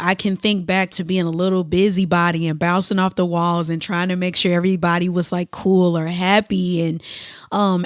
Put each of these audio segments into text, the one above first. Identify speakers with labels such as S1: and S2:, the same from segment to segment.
S1: I can think back to being a little busybody and bouncing off the walls and trying to make sure everybody was like cool or happy. And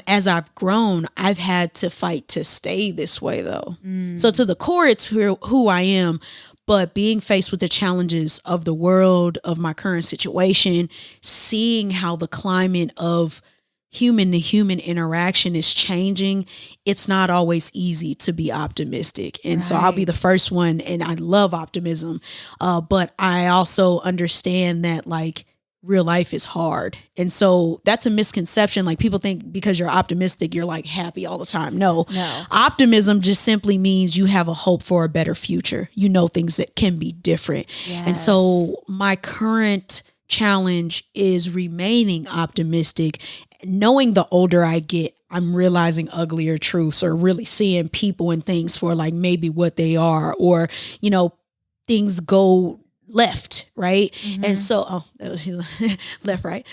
S1: as I've grown, I've had to fight to stay this way though. So to the core, it's who I am. But being faced with the challenges of the world, of my current situation, seeing how the climate of human to human interaction is changing, it's not always easy to be optimistic. And so I'll be the first one, and I love optimism. But I also understand that like real life is hard. And so that's a misconception. Like people think because you're optimistic, you're like happy all the time. No. Optimism just simply means you have a hope for a better future. You know, things that can be different. Yes. And so my current challenge is remaining optimistic. Knowing the older I get, I'm realizing uglier truths, or really seeing people and things for like maybe what they are, or, you know, things go left, right? And so, left, right.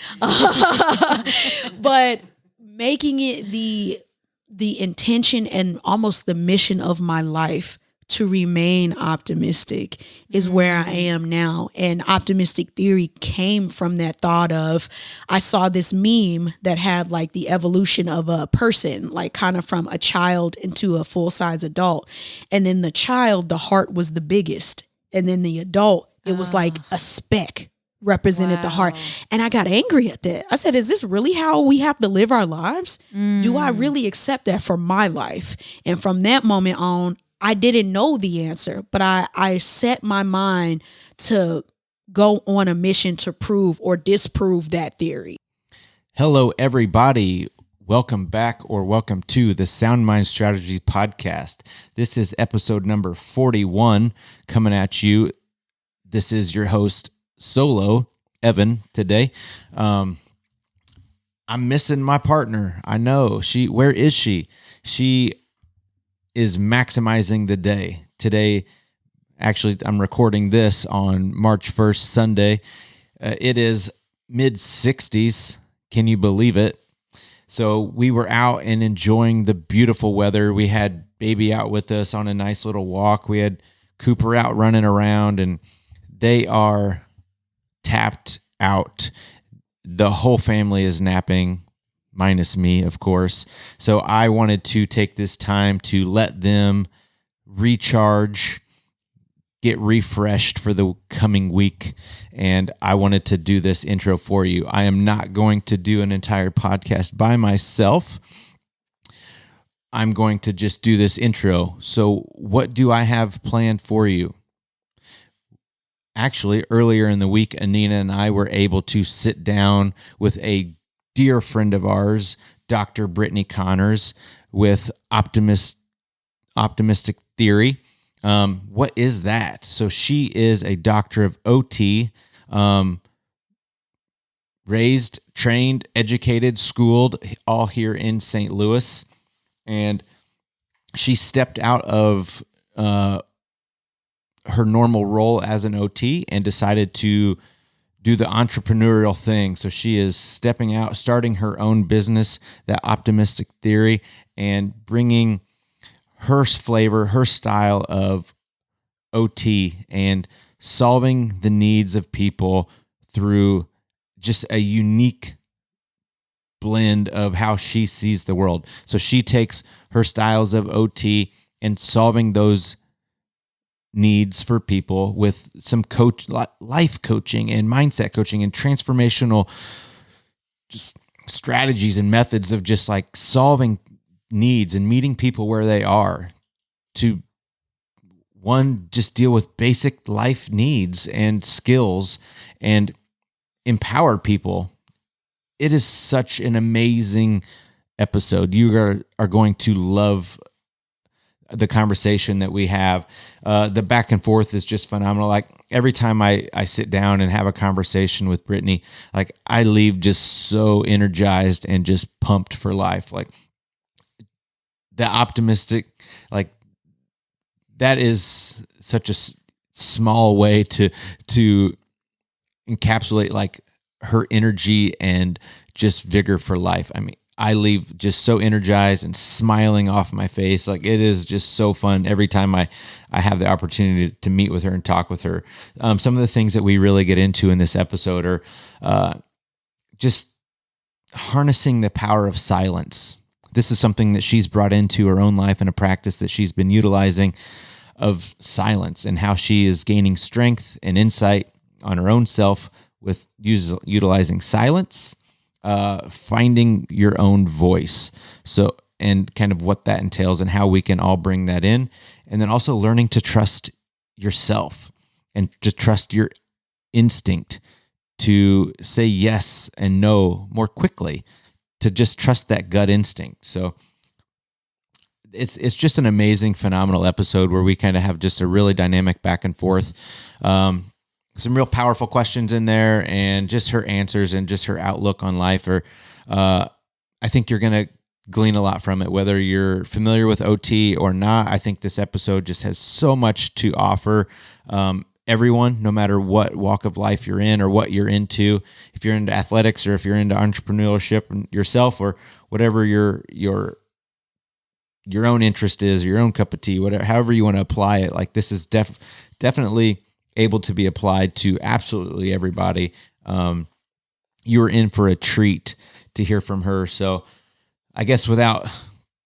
S1: But making it the intention and almost the mission of my life to remain optimistic is where I am now. And optimistic theory came from that thought of, I saw this meme that had like the evolution of a person, like kind of from a child into a full-size adult. And in the child, the heart was the biggest. And then the adult, it was like a speck represented the heart. And I got angry at that. I said, is this really how we have to live our lives? Do I really accept that for my life? And from that moment on, I didn't know the answer, but I set my mind to go on a mission to prove or disprove that theory.
S2: Hello, everybody. Welcome back, or welcome to the Sound Mind Strategies podcast. This is episode number 41 coming at you. This is your host, solo, Evan, today. I'm missing my partner. I know. Where is she? She is maximizing the day. Today, actually, I'm recording this on March 1st, Sunday. It is mid-60s. Can you believe it? So we were out and enjoying the beautiful weather. We had baby out with us on a nice little walk. We had Cooper out running around, and they are tapped out. The whole family is napping, minus me, of course. So I wanted to take this time to let them recharge, get refreshed for the coming week. And I wanted to do this intro for you. I am not going to do an entire podcast by myself. I'm going to just do this intro. So what do I have planned for you? Actually, earlier in the week, Anina and I were able to sit down with a dear friend of ours, Dr. Brittany Conners, with optimistic theory. What is that? So she is a doctor of OT, raised, trained, educated, schooled, all here in St. Louis. And she stepped out of her normal role as an OT and decided to do the entrepreneurial thing. So she is stepping out, starting her own business, that optimistic theory, and bringing her flavor, her style of OT and solving the needs of people through just a unique blend of how she sees the world. So she takes her styles of OT and solving those needs for people with some life coaching and mindset coaching and transformational just strategies and methods of just like solving needs and meeting people where they are to, one, just deal with basic life needs and skills and empower people. It is such an amazing episode. You are going to love the conversation that we have. The back and forth is just phenomenal. Like every time I sit down and have a conversation with Brittany, like I leave just so energized and just pumped for life. Like the optimistic, like that is such a small way to encapsulate like her energy and just vigor for life. I mean, I leave just so energized and smiling off my face. Like, it is just so fun every time I have the opportunity to meet with her and talk with her. Some of the things that we really get into in this episode are just harnessing the power of silence. This is something that she's brought into her own life and a practice that she's been utilizing, of silence, and how she is gaining strength and insight on her own self with utilizing silence, finding your own voice. So, and kind of what that entails and how we can all bring that in. And then also learning to trust yourself and to trust your instinct to say yes and no more quickly, to just trust that gut instinct. So it's just an amazing, phenomenal episode where we kind of have just a really dynamic back and forth. Some real powerful questions in there, and just her answers and just her outlook on life I think you're going to glean a lot from it, whether you're familiar with OT or not. I think this episode just has so much to offer everyone, no matter what walk of life you're in or what you're into. If you're into athletics, or if you're into entrepreneurship yourself, or whatever your own interest is, your own cup of tea, whatever, however you want to apply it. Like, this is definitely able to be applied to absolutely everybody. You're in for a treat to hear from her. So I guess without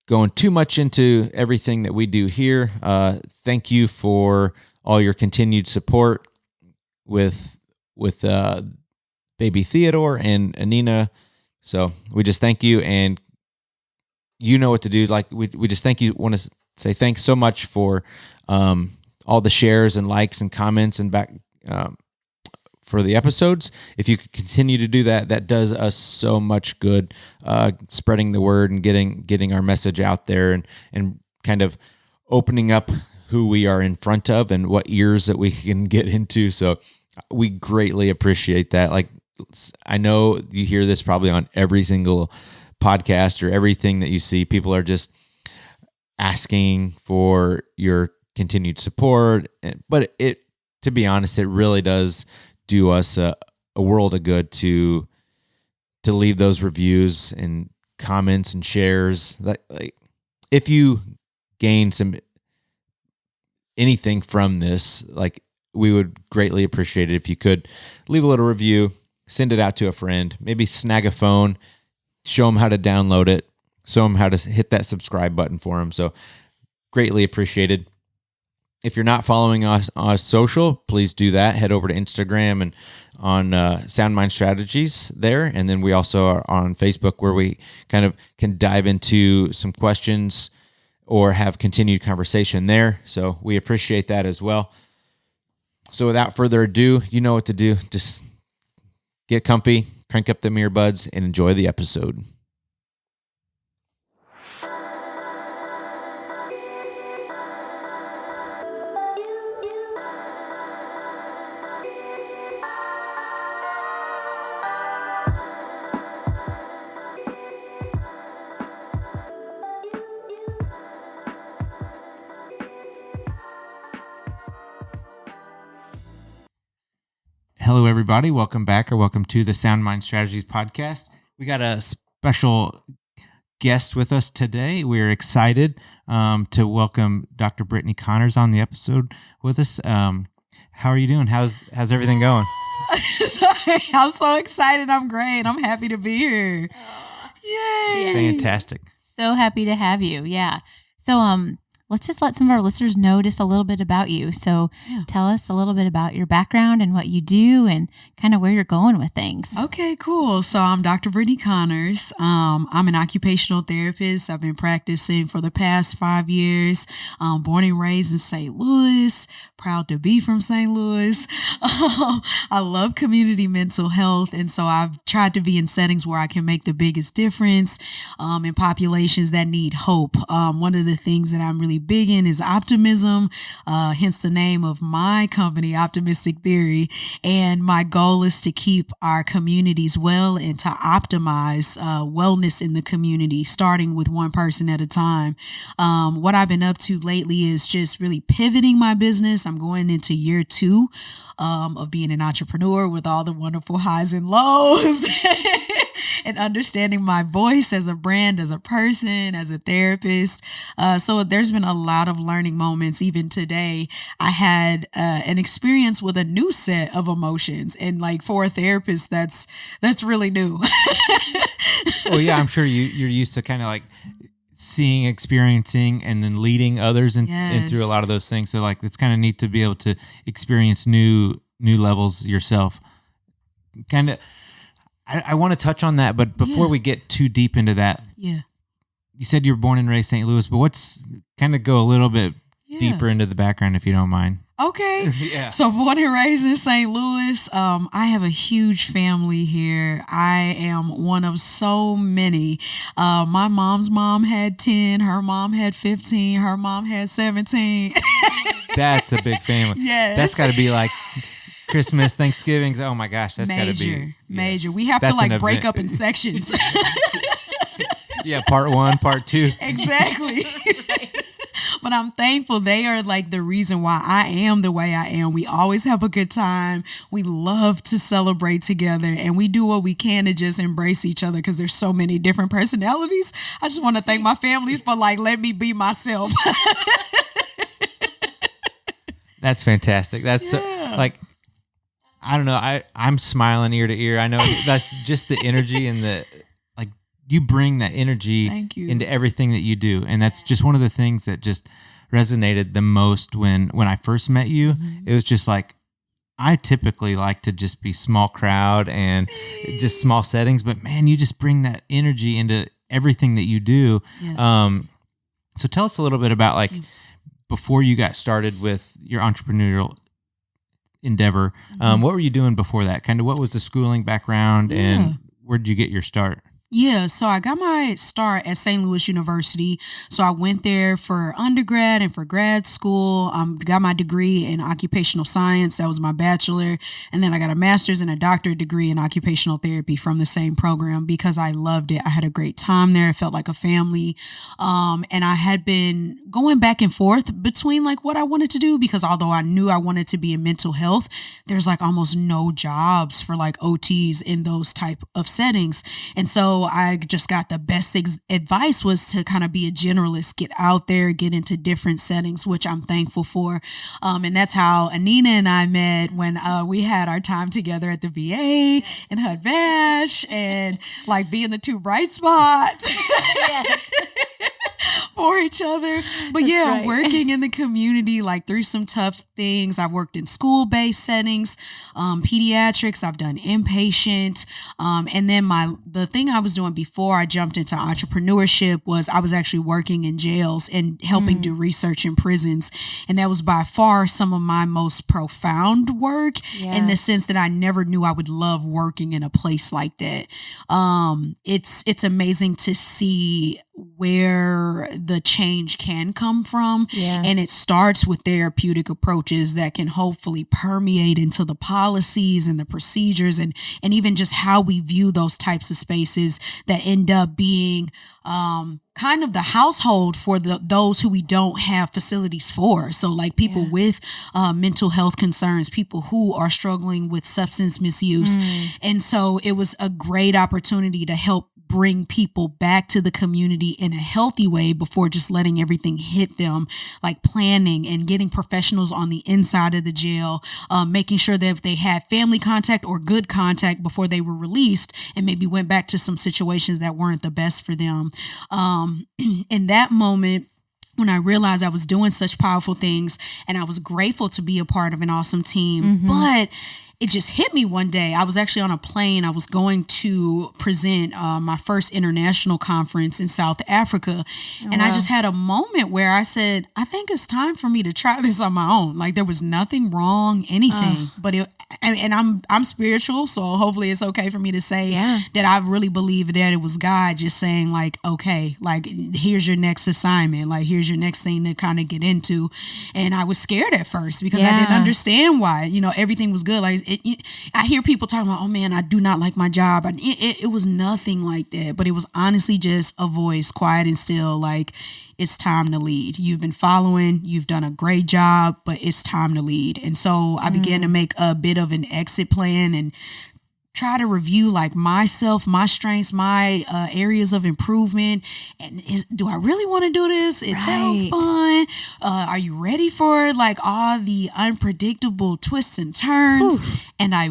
S2: going too much into everything that we do here, thank you for all your continued support with baby Theodore and Anina. So we just thank you, and you know what to do. Like, we just thank you. Want to say thanks so much for all the shares and likes and comments and back for the episodes. If you could continue to do that, that does us so much good, spreading the word and getting our message out there, and kind of opening up who we are in front of and what ears that we can get into. So we greatly appreciate that. Like, I know you hear this probably on every single podcast or everything that you see. People are just asking for your continued support, but to be honest, it really does do us a world of good to leave those reviews and comments and shares. Like, if you gain anything from this, like, we would greatly appreciate it if you could leave a little review, send it out to a friend, maybe snag a phone, show them how to download it, show them how to hit that subscribe button for them. So greatly appreciated. If you're not following us on social, please do that. Head over to Instagram and on Sound Mind Strategies there. And then we also are on Facebook, where we kind of can dive into some questions or have continued conversation there. So we appreciate that as well. So without further ado, you know what to do. Just get comfy, crank up the earbuds, and enjoy the episode. Hello, everybody. Welcome back, or welcome to the Sound Mind Strategies podcast. We got a special guest with us today. We're excited to welcome Dr. Brittany Conners on the episode with us. How are you doing? How's everything going?
S1: I'm so excited. I'm great. I'm happy to be here. Yay.
S2: Fantastic.
S3: So happy to have you. Yeah. So, let's just let some of our listeners know just a little bit about you. So tell us a little bit about your background and what you do and kind of where you're going with things.
S1: Okay, cool. So I'm Dr. Brittany Conners. I'm an occupational therapist. I've been practicing for the past 5 years. Born and raised in St. Louis. Proud to be from St. Louis. I love community mental health. And so I've tried to be in settings where I can make the biggest difference in populations that need hope. One of the things that I'm really big in is optimism, hence the name of my company, Optimistic Theory. And my goal is to keep our communities well and to optimize wellness in the community, starting with one person at a time. What I've been up to lately is just really pivoting my business. I'm going into year 2 of being an entrepreneur with all the wonderful highs and lows. and understanding my voice as a brand, as a person, as a therapist. So there's been a lot of learning moments. Even today, I had an experience with a new set of emotions, and like for a therapist, that's really new.
S2: Well, yeah, I'm sure you're used to kind of like seeing, experiencing, and then leading others in through a lot of those things. So like it's kind of neat to be able to experience new levels yourself. Kind of, I want to touch on that, but before we get too deep into that, you said you were born and raised St. Louis, but what's kind of go a little bit deeper into the background if you don't mind.
S1: Okay. So born and raised in St. Louis. I have a huge family here. I am one of so many. My mom's mom had 10. Her mom had 15. Her mom had 17.
S2: That's a big family.
S1: Yes.
S2: That's got to be like Christmas, Thanksgivings. Oh my gosh, that's got to be
S1: major.
S2: Yes.
S1: We have
S2: That's
S1: to like
S2: an
S1: break
S2: event.
S1: up in sections.
S2: Yeah, part 1, part 2.
S1: Exactly. But I'm thankful they are like the reason why I am the way I am. We always have a good time. We love to celebrate together, and we do what we can to just embrace each other because there's so many different personalities. I just want to thank my family for like letting me be myself.
S2: That's fantastic. That's like, I don't know. I'm smiling ear to ear. I know that's just the energy and the, like, you bring that energy into everything that you do. And that's just one of the things that just resonated the most when I first met you. It was just like, I typically like to just be small crowd and just small settings, but man, you just bring that energy into everything that you do. So tell us a little bit about like, before you got started with your entrepreneurial endeavor, what were you doing before that? Kind of what was the schooling background and where did you get your start?
S1: Yeah, so I got my start at St. Louis University. So I went there for undergrad and for grad school. Got my degree in occupational science. That was my bachelor. And then I got a master's and a doctorate degree in occupational therapy from the same program because I loved it. I had a great time there. It felt like a family. And I had been going back and forth between like what I wanted to do because although I knew I wanted to be in mental health, there's like almost no jobs for like OTs in those type of settings. And so I just got the best advice was to kind of be a generalist, get out there, get into different settings, which I'm thankful for. And that's how Anina and I met when we had our time together at the VA and Hud Bash and like being the two bright spots. For each other. But
S3: That's right.
S1: Working in the community, like through some tough things. I worked in school-based settings, pediatrics. I've done inpatient. And then the thing I was doing before I jumped into entrepreneurship was I was actually working in jails and helping do research in prisons. And that was by far some of my most profound work in the sense that I never knew I would love working in a place like that. It's amazing to see where the change can come from. And it starts with therapeutic approaches that can hopefully permeate into the policies and the procedures and even just how we view those types of spaces that end up being kind of the household for those who we don't have facilities for. So like people with mental health concerns, people who are struggling with substance misuse. And so it was a great opportunity to help bring people back to the community in a healthy way before just letting everything hit them, like planning and getting professionals on the inside of the jail, making sure that if they had family contact or good contact before they were released and maybe went back to some situations that weren't the best for them. In that moment, when I realized I was doing such powerful things and I was grateful to be a part of an awesome team, but it just hit me one day. I was actually on a plane. I was going to present my first international conference in South Africa. And I just had a moment where I said, I think it's time for me to try this on my own. Like there was nothing wrong, anything, but I'm spiritual. So hopefully it's okay for me to say that I really believe that it was God just saying like, okay, like here's your next assignment. Like here's your next thing to kind of get into. And I was scared at first because I didn't understand why, everything was good. Like I hear people talking about, oh man, I do not like my job. It was nothing like that, but it was honestly just a voice, quiet and still, like it's time to lead. You've been following, you've done a great job, but it's time to lead. And so I began to make a bit of an exit plan and try to review like myself, my strengths, my areas of improvement. And do I really want to do this? It sounds fun. Are you ready for like all the unpredictable twists and turns? Ooh. And I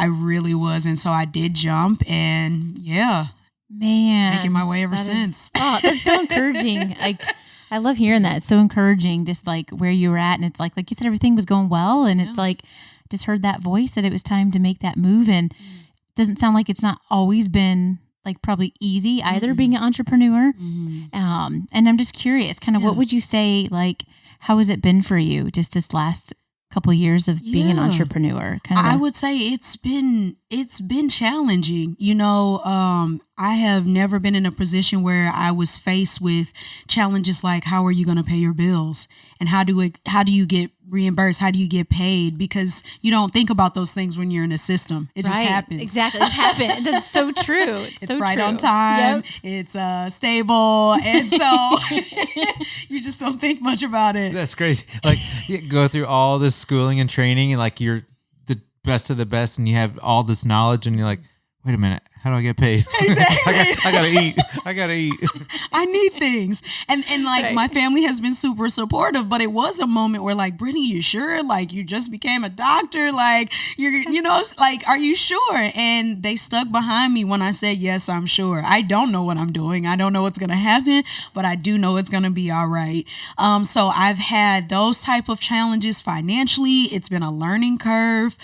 S1: really was. And so I did jump, and making my way ever since.
S3: That's so encouraging. I love hearing that. It's so encouraging, just like where you were at. And it's like you said, everything was going well. And it's like, just heard that voice that it was time to make that move. And it doesn't sound like it's not always been like probably easy either, being an entrepreneur. And I'm just curious, kind of what would you say, like, how has it been for you just this last couple of years of being an entrepreneur?
S1: I would say it's been challenging. You know, I have never been in a position where I was faced with challenges like, how are you going to pay your bills, and how do you get reimbursed? How do you get paid? Because you don't think about those things when you're in a system. It just happens.
S3: Exactly. It happens. That's so true. It's so
S1: right
S3: true.
S1: On time. Yep. It's stable. And so you just don't think much about it.
S2: That's crazy. Like, you go through all this schooling and training, and like you're the best of the best, and you have all this knowledge, and you're like, wait a minute, how do I get paid?
S1: Exactly.
S2: I gotta eat.
S1: I need things. And like my family has been super supportive, but it was a moment where like, Brittany, you sure? Like, you just became a doctor. Like, like, are you sure? And they stuck behind me when I said, yes, I'm sure. I don't know what I'm doing. I don't know what's going to happen, but I do know it's going to be all right. So I've had those type of challenges financially. It's been a learning curve.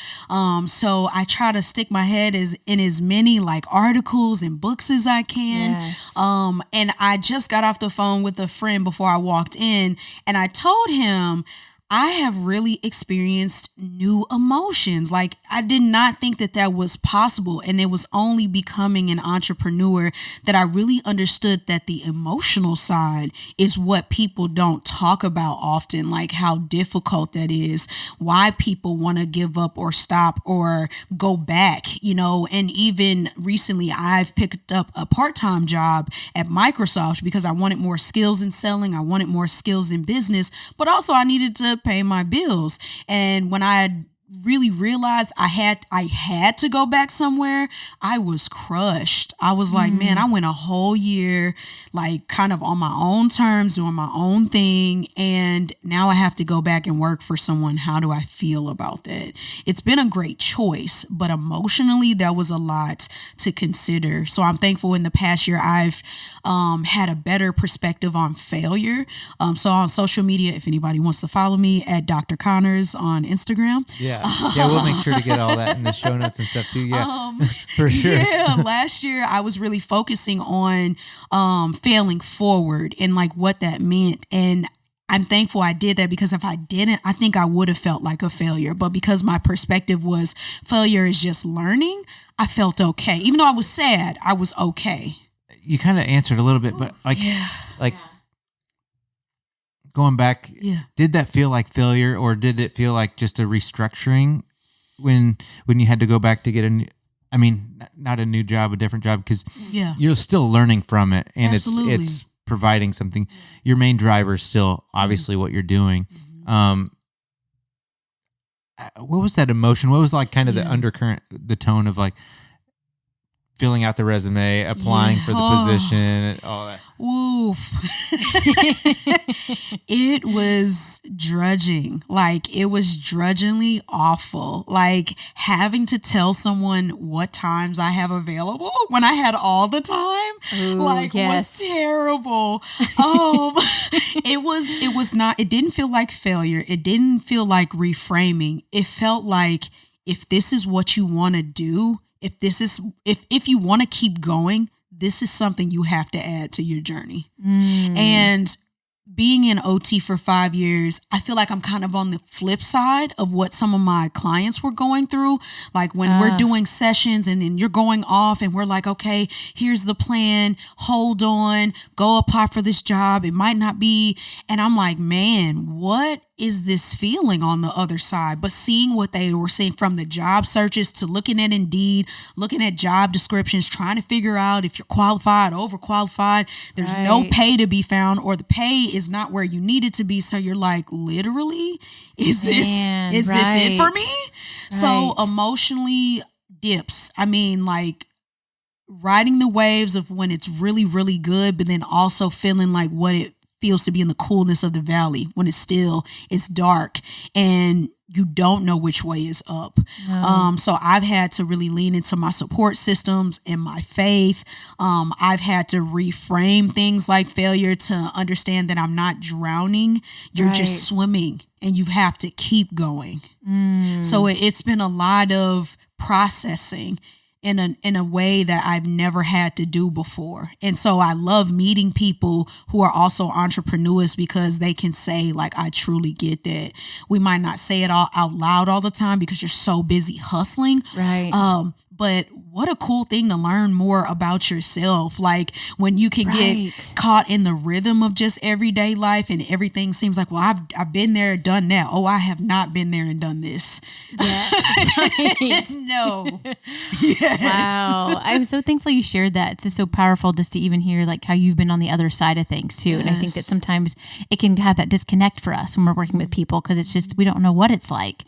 S1: So I try to stick my head in as many like articles and books as I can.
S3: Yes.
S1: And I just got off the phone with a friend before I walked in, and I told him I have really experienced new emotions. Like, I did not think that was possible. And it was only becoming an entrepreneur that I really understood that the emotional side is what people don't talk about often, like how difficult that is, why people want to give up or stop or go back, and even recently I've picked up a part-time job at Microsoft because I wanted more skills in selling. I wanted more skills in business, but also I needed to pay my bills. And when I really realized I had to go back somewhere, I was crushed. I was like, man, I went a whole year like kind of on my own terms, doing my own thing, and now I have to go back and work for someone. How do I feel about that? It's been a great choice, but emotionally that was a lot to consider. So I'm thankful in the past year I've had a better perspective on failure. So on social media, if anybody wants to follow me at Dr. Conners on Instagram.
S2: Yeah, we'll make sure to get all that in the show notes and stuff too. Yeah, for sure.
S1: Yeah, last year I was really focusing on failing forward and like what that meant. And I'm thankful I did that, because if I didn't, I think I would have felt like a failure. But because my perspective was failure is just learning, I felt okay. Even though I was sad, I was okay.
S2: You kind of answered a little bit, but going back, did that feel like failure, or did it feel like just a restructuring when you had to go back to get not a new job, a different job, because you're still learning from it, and it's providing something. Your main driver is still obviously what you're doing. What was that emotion? What was like kind of the undercurrent, the tone of like filling out the resume, applying for the position, and all that?
S1: Oof. It was drudging. Like, it was drudgingly awful. Like, having to tell someone what times I have available when I had all the time, was terrible. It didn't feel like failure. It didn't feel like reframing. It felt like, if this is what you want to do, if you want to keep going, this is something you have to add to your journey. And being in OT for 5 years, I feel like I'm kind of on the flip side of what some of my clients were going through. Like when we're doing sessions and then you're going off and we're like, okay, here's the plan. Hold on, go apply for this job. It might not be. And I'm like, man, what is this feeling on the other side? But seeing what they were seeing, from the job searches to looking at Indeed, looking at job descriptions, trying to figure out if you're qualified, overqualified, there's no pay to be found, or the pay is not where you need it to be. So you're like, literally, is this it for me? So emotionally, dips. I mean, like riding the waves of when it's really, really good, but then also feeling like what it feels to be in the coolness of the valley when it's dark and you don't know which way is up.
S3: No.
S1: So I've had to really lean into my support systems and my faith. I've had to reframe things like failure to understand that I'm not drowning. You're
S3: Right.
S1: just swimming and you have to keep going. So it's been a lot of processing in a way that I've never had to do before. And so I love meeting people who are also entrepreneurs because they can say, like, I truly get that. We might not say it all out loud all the time because you're so busy hustling.
S3: Right.
S1: But what a cool thing to learn more about yourself. Like when you can
S3: Right.
S1: get caught in the rhythm of just everyday life and everything seems like, well, I've been there, done that. Oh, I have not been there and done this.
S3: Right.
S1: No. Yes.
S3: Wow. I'm so thankful you shared that. It's just so powerful just to even hear like how you've been on the other side of things too. And I think that
S1: Yes.
S3: sometimes it can have that disconnect for us when we're working with people because it's just, we don't know what it's like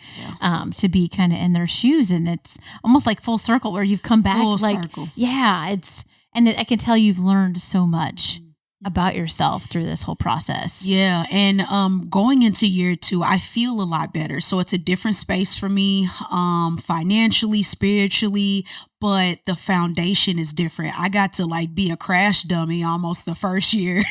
S3: to be kind of in their shoes. And it's almost like full circle where you've come back.
S1: Full
S3: like,
S1: circle.
S3: yeah, and I can tell you've learned so much about yourself through this whole process.
S1: Yeah. And going into year 2, I feel a lot better. So it's a different space for me, financially, spiritually, but the foundation is different. I got to like be a crash dummy almost the first year,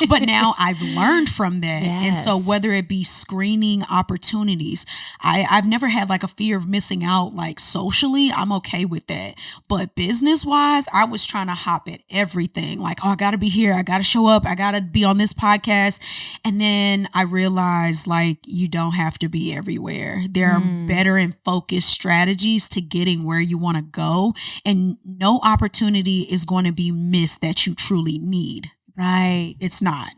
S1: but now I've learned from that. And so
S3: Yes.
S1: whether it be screening opportunities, I've never had like a fear of missing out, like socially, I'm okay with that. But business wise, I was trying to hop at everything. Like, oh, I got to be here. I got to show up. I got to be on this podcast. And then I realized like, you don't have to be everywhere. There are better and focused strategies to getting where you want to go. And no opportunity is going to be missed that you truly need.
S3: Right.
S1: It's not.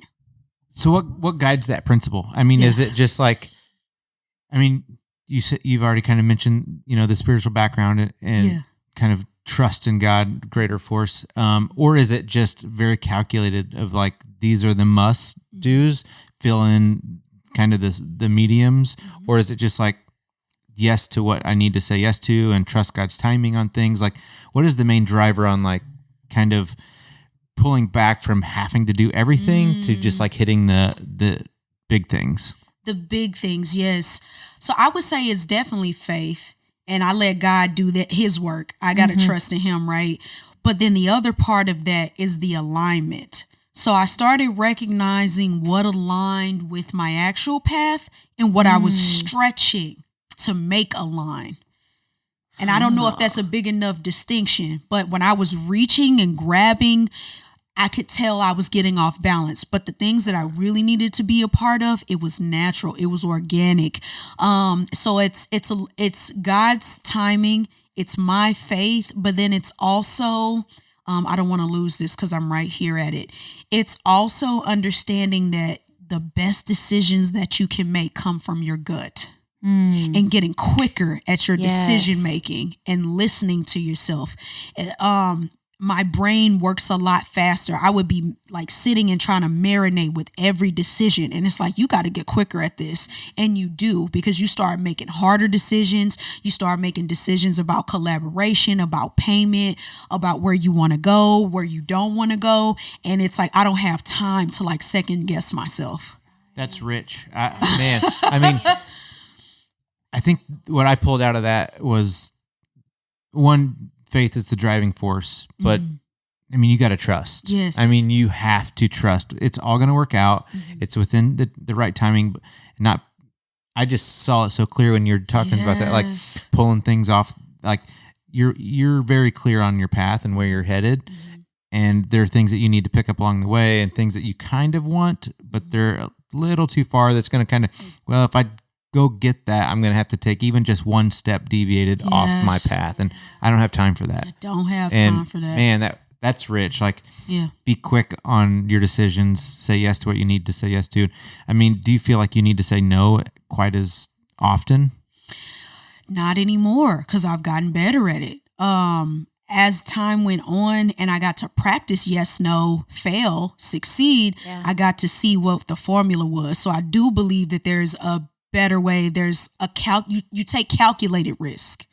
S2: So what guides that principle? I mean, is it just like, I mean, you've already kind of mentioned, the spiritual background and kind of trust in God, greater force. Or is it just very calculated of like, these are the must do's, fill in kind of the mediums, or is it just like, yes to what I need to say yes to and trust God's timing on things? Like, what is the main driver on like kind of pulling back from having to do everything to just like hitting the big things?
S1: The big things, yes. So I would say it's definitely faith, and I let God do his work. I got to trust in him, right? But then the other part of that is the alignment. So I started recognizing what aligned with my actual path and what I was stretching to make align. And I don't know if that's a big enough distinction, but when I was reaching and grabbing, I could tell I was getting off balance. But the things that I really needed to be a part of, it was natural, it was organic. So it's God's timing, it's my faith, but then it's also I don't want to lose this because I'm right here at it. It's also understanding that the best decisions that you can make come from your gut. And getting quicker at your decision making and listening to yourself. My brain works a lot faster. I would be like sitting and trying to marinate with every decision. And it's like, you got to get quicker at this. And you do, because you start making harder decisions. You start making decisions about collaboration, about payment, about where you want to go, where you don't want to go. And it's like, I don't have time to like second guess myself.
S2: That's rich. Man, I mean, I think what I pulled out of that was, one, faith is the driving force, but I mean, you got to trust.
S1: Yes.
S2: I mean, you have to trust. It's all going to work out. It's within the right timing, but not, I just saw it so clear when you're talking about that, like pulling things off, like you're very clear on your path and where you're headed. And there are things that you need to pick up along the way and things that you kind of want, but they're a little too far. That's going to kind of, well, if I go get that, I'm going to have to take even just one step deviated off my path. And I don't have time for that.
S1: I don't have time for that.
S2: Man, that's rich. Like, be quick on your decisions. Say yes to what you need to say yes to. I mean, do you feel like you need to say no quite as often?
S1: Not anymore, because I've gotten better at it. As time went on and I got to practice yes, no, fail, succeed, I got to see what the formula was. So I do believe that there's a better way. There's you take calculated risk.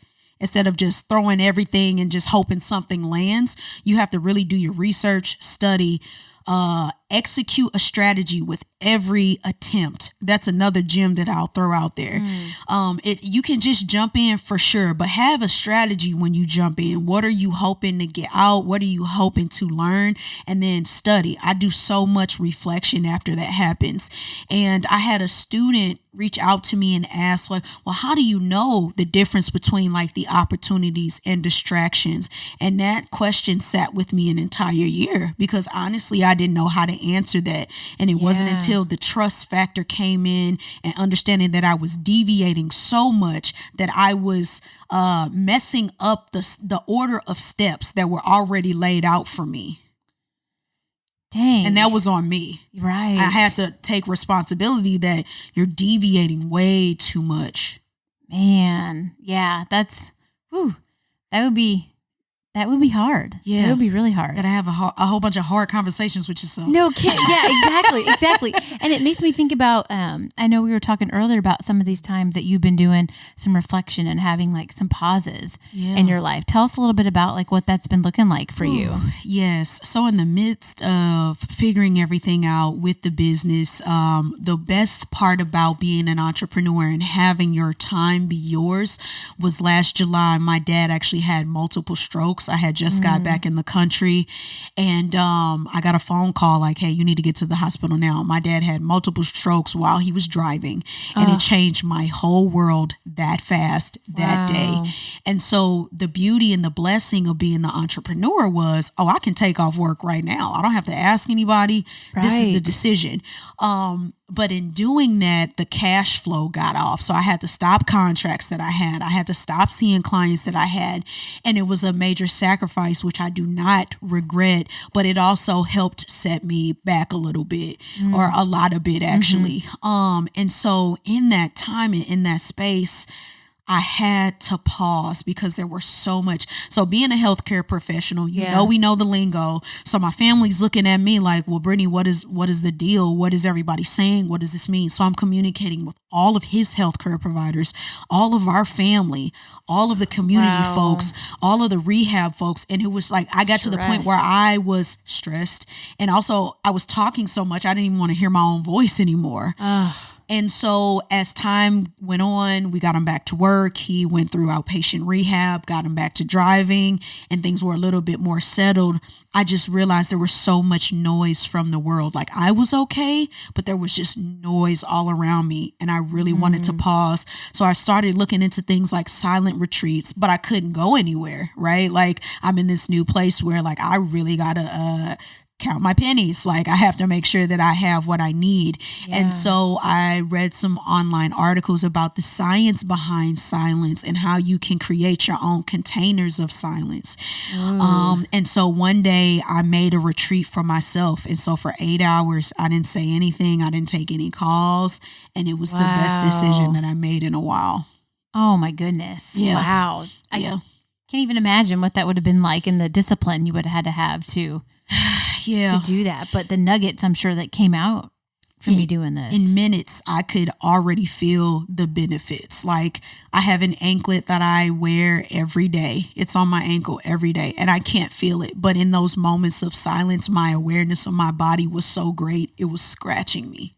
S1: instead of just throwing everything and just hoping something lands. You have to really do your research, study, execute a strategy with every attempt. That's another gem that I'll throw out there. You can just jump in for sure, but have a strategy when you jump in. What are you hoping to get out? What are you hoping to learn? And then study. I do so much reflection after that happens. And I had a student reach out to me and ask, like, well, how do you know the difference between like the opportunities and distractions? And that question sat with me an entire year, because honestly, I didn't know how to answer that. And it wasn't until the trust factor came in and understanding that I was deviating so much that I was messing up the order of steps that were already laid out for me.
S3: Dang.
S1: And that was on me.
S3: Right.
S1: I had to take responsibility that you're deviating way too much.
S3: Man. Yeah. That would be hard.
S1: Yeah.
S3: It would be really hard.
S1: Gotta have a whole bunch of hard conversations with yourself.
S3: No kidding. Yeah, exactly. And it makes me think about, I know we were talking earlier about some of these times that you've been doing some reflection and having like some pauses in your life. Tell us a little bit about like what that's been looking like for you.
S1: Yes. So in the midst of figuring everything out with the business, the best part about being an entrepreneur and having your time be yours was last July. My dad actually had multiple strokes. I had just got back in the country, and I got a phone call like, hey, you need to get to the hospital now. My dad had multiple strokes while he was driving, and it changed my whole world that fast that day. And so the beauty and the blessing of being the entrepreneur was, I can take off work right now. I don't have to ask anybody. Right. This is the decision. But in doing that, the cash flow got off. So I had to stop contracts that I had. I had to stop seeing clients that I had. And it was a major sacrifice, which I do not regret, but it also helped set me back a little bit, or a lot of bit actually. And so in that time and in that space, I had to pause because there were so much. So being a healthcare professional, you know, we know the lingo. So my family's looking at me like, well, Brittany, what is the deal? What is everybody saying? What does this mean? So I'm communicating with all of his healthcare providers, all of our family, all of the community folks, all of the rehab folks. And it was like, I got to the point where I was stressed. And also I was talking so much, I didn't even want to hear my own voice anymore. And so as time went on, we got him back to work. He went through outpatient rehab, got him back to driving, and things were a little bit more settled. I just realized there was so much noise from the world. Like I was okay, but there was just noise all around me, and I really wanted to pause. So I started looking into things like silent retreats, but I couldn't go anywhere, right? Like I'm in this new place where like I really gotta count my pennies. Like I have to make sure that I have what I need. And so I read some online articles about the science behind silence and how you can create your own containers of silence. And so one day I made a retreat for myself. And so for 8 hours, I didn't say anything. I didn't take any calls. And it was the best decision that I made in a while.
S3: Oh my goodness.
S1: Yeah.
S3: Wow. I can't even imagine what that would have been like, and the discipline you would have had to have to do that. But the nuggets, I'm sure, that came out from me doing this.
S1: In minutes, I could already feel the benefits. Like I have an anklet that I wear every day. It's on my ankle every day, and I can't feel it. But in those moments of silence, my awareness of my body was so great. It was scratching me.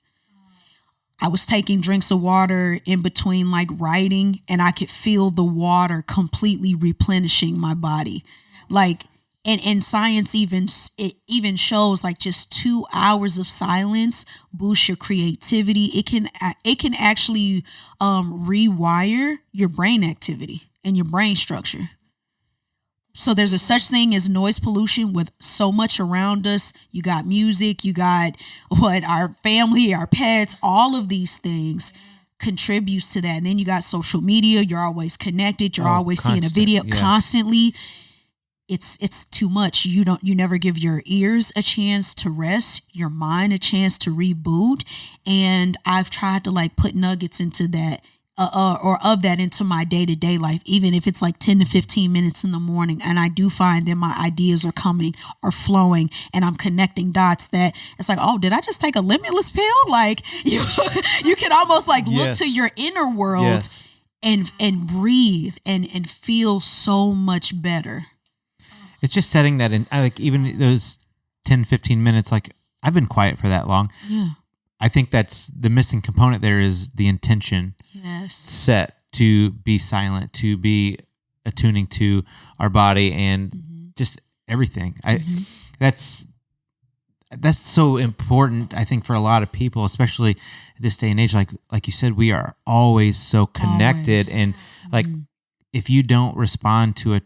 S1: I was taking drinks of water in between like writing, and I could feel the water completely replenishing my body. Like, and science even shows like just 2 hours of silence boosts your creativity. It can actually rewire your brain activity and your brain structure. So there's a such thing as noise pollution with so much around us. You got music, you got our family, our pets, all of these things contributes to that. And then you got social media. You're always connected. You're always seeing a video constantly. It's too much. You never give your ears a chance to rest, your mind a chance to reboot. And I've tried to like put nuggets into that, or of that into my day-to-day life, even if it's like 10 to 15 minutes in the morning. And I do find that my ideas are coming or flowing, and I'm connecting dots that it's like, oh, did I just take a limitless pill? Like you can almost like look to your inner world and breathe and feel so much better.
S2: It's just setting that in, like even those 10, 15 minutes, like I've been quiet for that long.
S1: Yeah.
S2: I think that's the missing component there is the intention set to be silent, to be attuning to our body and just everything. That's so important, I think, for a lot of people, especially this day and age. Like you said, we are always so connected. And like, if you don't respond to a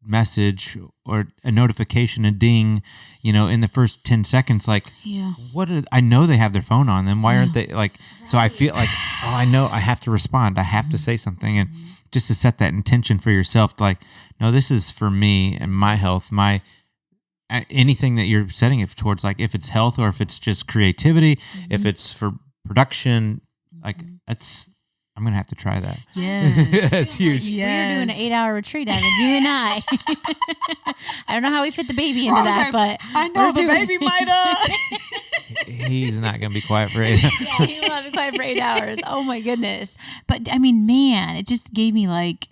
S2: message or a notification, a ding, in the first 10 seconds, like, I know they have their phone on them. Why aren't they like, so I feel like, I know I have to respond. I have to say something. And just to set that intention for yourself, like, no, this is for me and my health, anything that you're setting it towards, like if it's health or if it's just creativity, if it's for production, like I'm going to have to try that.
S1: Yes.
S2: That's huge.
S3: We're doing an 8-hour retreat, Evan, you and I. I don't know how we fit the baby into that, but
S1: I know the baby might
S2: He's not going to be quiet for 8 hours.
S3: Yeah, he will not be quiet for 8 hours. Oh my goodness. But I mean, man, it just gave me like,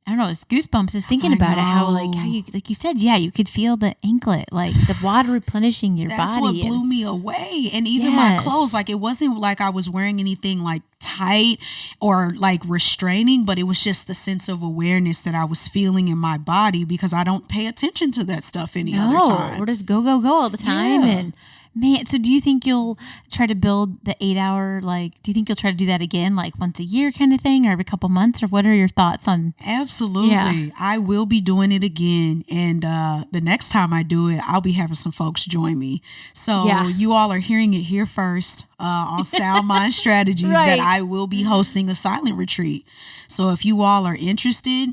S3: I don't know, it's goosebumps just thinking about it. How you, like you said, you could feel the anklet, like the water replenishing your body.
S1: That's what blew me away. And even my clothes, like it wasn't like I was wearing anything like tight or like restraining, but it was just the sense of awareness that I was feeling in my body because I don't pay attention to that stuff any other time.
S3: We're just go all the time. And man, so do you think you'll try to build the 8-hour, like, do you think you'll try to do that again, like once a year kind of thing, or every couple months, or what are your thoughts on?
S1: Absolutely. Yeah. I will be doing it again. And the next time I do it, I'll be having some folks join me. So you all are hearing it here first on Sound Mind Strategies that I will be hosting a silent retreat. So if you all are interested,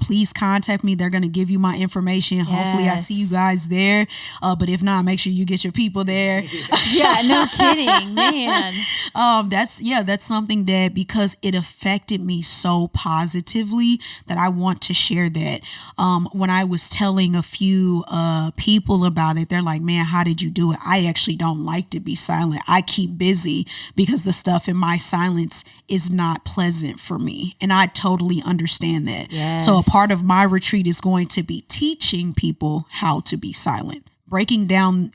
S1: please contact me. They're going to give you my information. Yes. Hopefully I see you guys there. But if not, make sure you get your people there.
S3: Yeah, no kidding, man.
S1: That's something that, because it affected me so positively, that I want to share that. When I was telling a few people about it, they're like, man, how did you do it? I actually don't like to be silent. I keep busy because the stuff in my silence is not pleasant for me. And I totally understand that. Yes. So a part of my retreat is going to be teaching people how to be silent, breaking down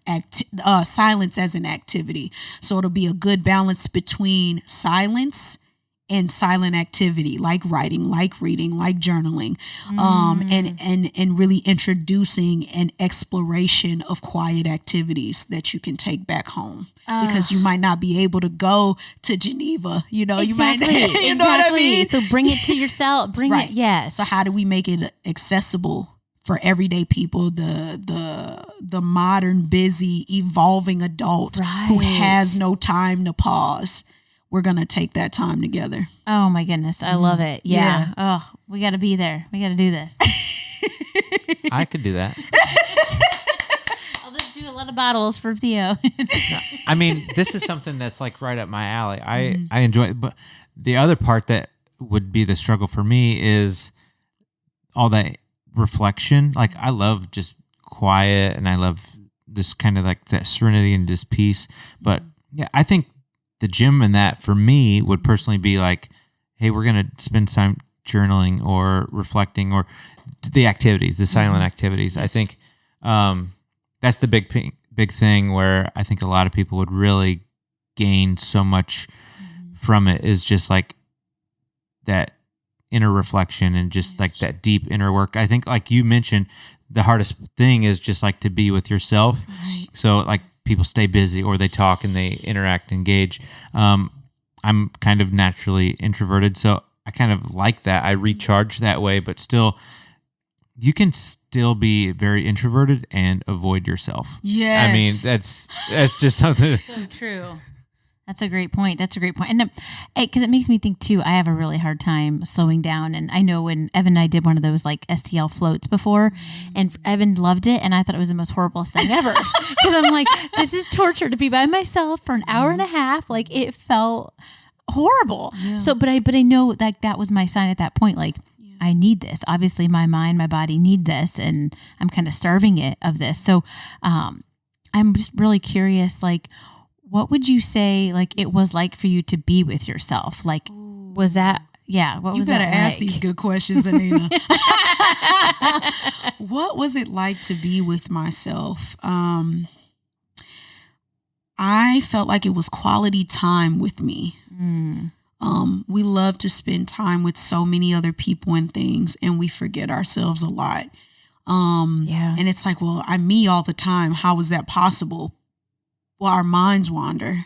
S1: silence as an activity. So it'll be a good balance between silence and silent activity, like writing, like reading, like journaling, and really introducing an exploration of quiet activities that you can take back home. Because you might not be able to go to Geneva, you might, you know what I mean?
S3: So bring it to yourself, it. Yes.
S1: So how do we make it accessible for everyday people, the modern, busy, evolving adult who has no time to pause? We're going to take that time together.
S3: Oh my goodness. I love it. Yeah. Oh, we got to be there. We got to do this.
S2: I could do that.
S3: I'll just do a lot of bottles for Theo.
S2: I mean, this is something that's like right up my alley. I enjoy it. But the other part that would be the struggle for me is all that reflection. Like I love just quiet and I love this kind of like that serenity and just peace. But yeah, I think the gym and that for me would personally be like, hey, we're going to spend time journaling or reflecting or the activities, the silent activities. Yes. I think that's the big thing where I think a lot of people would really gain so much from it, is just like that inner reflection and just like that deep inner work. I think like you mentioned, the hardest thing is just like to be with yourself. Right. So like people stay busy or they talk and they interact, engage. I'm kind of naturally introverted, so I kind of like that. I recharge that way, but still, you can still be very introverted and avoid yourself.
S1: Yes.
S2: I mean, that's just something.
S3: So true. That's a great point. And because it makes me think too, I have a really hard time slowing down. And I know when Evan and I did one of those like STL floats before, and Evan loved it. And I thought it was the most horrible thing ever. Because I'm like, this is torture to be by myself for an hour and a half. Like it felt horrible. Yeah. So, but I know like that was my sign at that point. Like, I need this. Obviously my mind, my body need this. And I'm kind of starving it of this. So, I'm just really curious, like, what would you say like it was like for you to be with yourself? Like, was that what
S1: You
S3: was
S1: better
S3: that
S1: ask
S3: like?
S1: these good questions, Anina. What was it like to be with myself? I felt like it was quality time with me. We love to spend time with so many other people and things, and we forget ourselves a lot. And it's like, well, I'm me all the time. How is that possible? Well, our minds wander.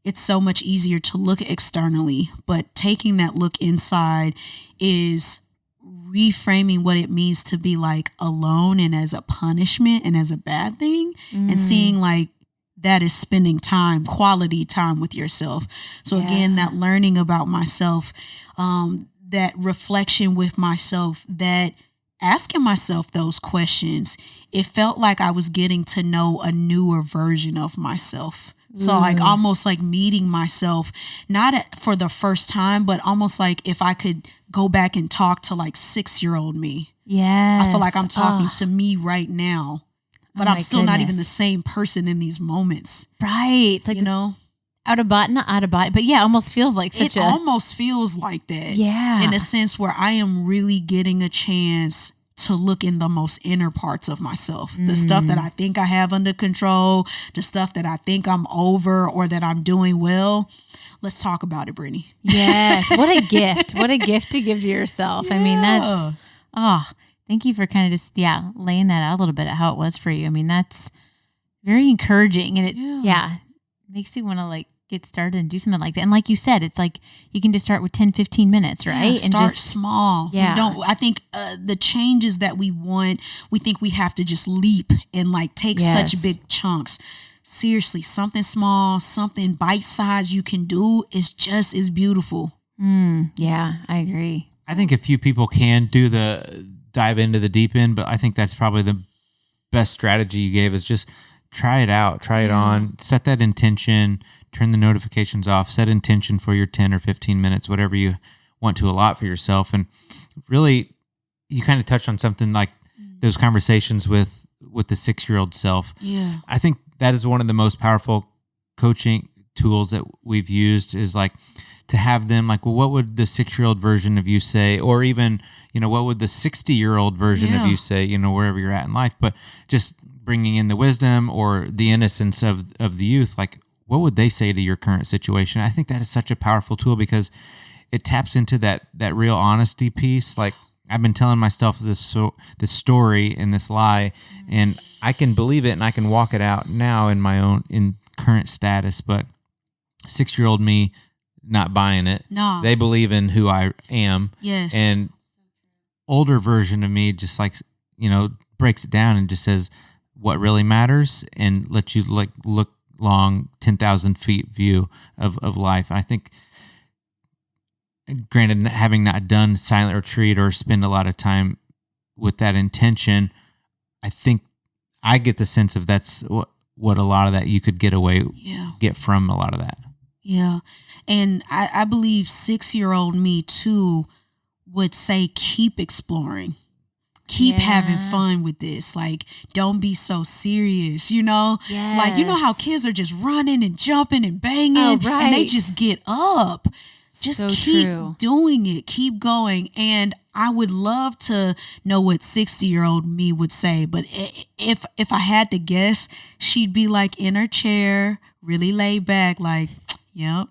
S1: It's so much easier to look externally, but taking that look inside is reframing what it means to be like alone and as a punishment and as a bad thing, and seeing like that is spending time, quality time with yourself. So again, that learning about myself, that reflection with myself, that asking myself those questions, it felt like I was getting to know a newer version of myself. So like almost like meeting myself, not for the first time, but almost like if I could go back and talk to like 6-year-old me.
S3: Yes.
S1: I feel like I'm talking to me right now, but I'm still not even the same person in these moments.
S3: Right. It's like,
S1: you know,
S3: not out of body, but almost feels like
S1: it almost feels like that.
S3: Yeah.
S1: In a sense where I am really getting a chance to look in the most inner parts of myself, the stuff that I think I have under control, the stuff that I think I'm over or that I'm doing well. Let's talk about it, Brittany.
S3: Yes. What a gift. What a gift to give to yourself. I mean, that's, thank you for kind of just, laying that out a little bit of how it was for you. I mean, that's very encouraging, and it, makes you want to like get started and do something like that. And like you said, it's like you can just start with 10, 15 minutes, right? And
S1: start
S3: just
S1: small.
S3: Yeah.
S1: I think the changes that we want, we think we have to just leap and like take such big chunks. Seriously, something small, something bite-sized you can do is just as beautiful.
S3: Yeah, I agree.
S2: I think a few people can do dive into the deep end, but I think that's probably the best strategy you gave is just try it out, try it on, set that intention, turn the notifications off, set intention for your 10 or 15 minutes, whatever you want to allot for yourself. And really, you kind of touched on something like those conversations with the 6-year-old self.
S1: Yeah.
S2: I think that is one of the most powerful coaching tools that we've used is like to have them like, well, what would the 6-year-old version of you say? Or even, what would the 60-year-old version of you say, wherever you're at in life, but just bringing in the wisdom or the innocence of the youth, like what would they say to your current situation? I think that is such a powerful tool because it taps into that real honesty piece. Like I've been telling myself this story and this lie, and I can believe it and I can walk it out now in current status, but 6-year-old me not buying it.
S1: No.
S2: They believe in who I am.
S1: Yes.
S2: And older version of me just like, breaks it down and just says what really matters and lets you like look long 10,000 feet view of life. I think, granted, having not done silent retreat or spend a lot of time with that intention, I think I get the sense of that's what a lot of that you could get from a lot of that.
S1: Yeah. And I believe 6-year-old me too would say, keep exploring. Keep having fun with this. Like, don't be so serious, Like, how kids are just running and jumping and banging and they just get up. Just
S3: so
S1: keep
S3: true.
S1: doing it. Keep going. And I would love to know what 60-year-old me would say. But if I had to guess, she'd be like in her chair, really laid back, like, yep,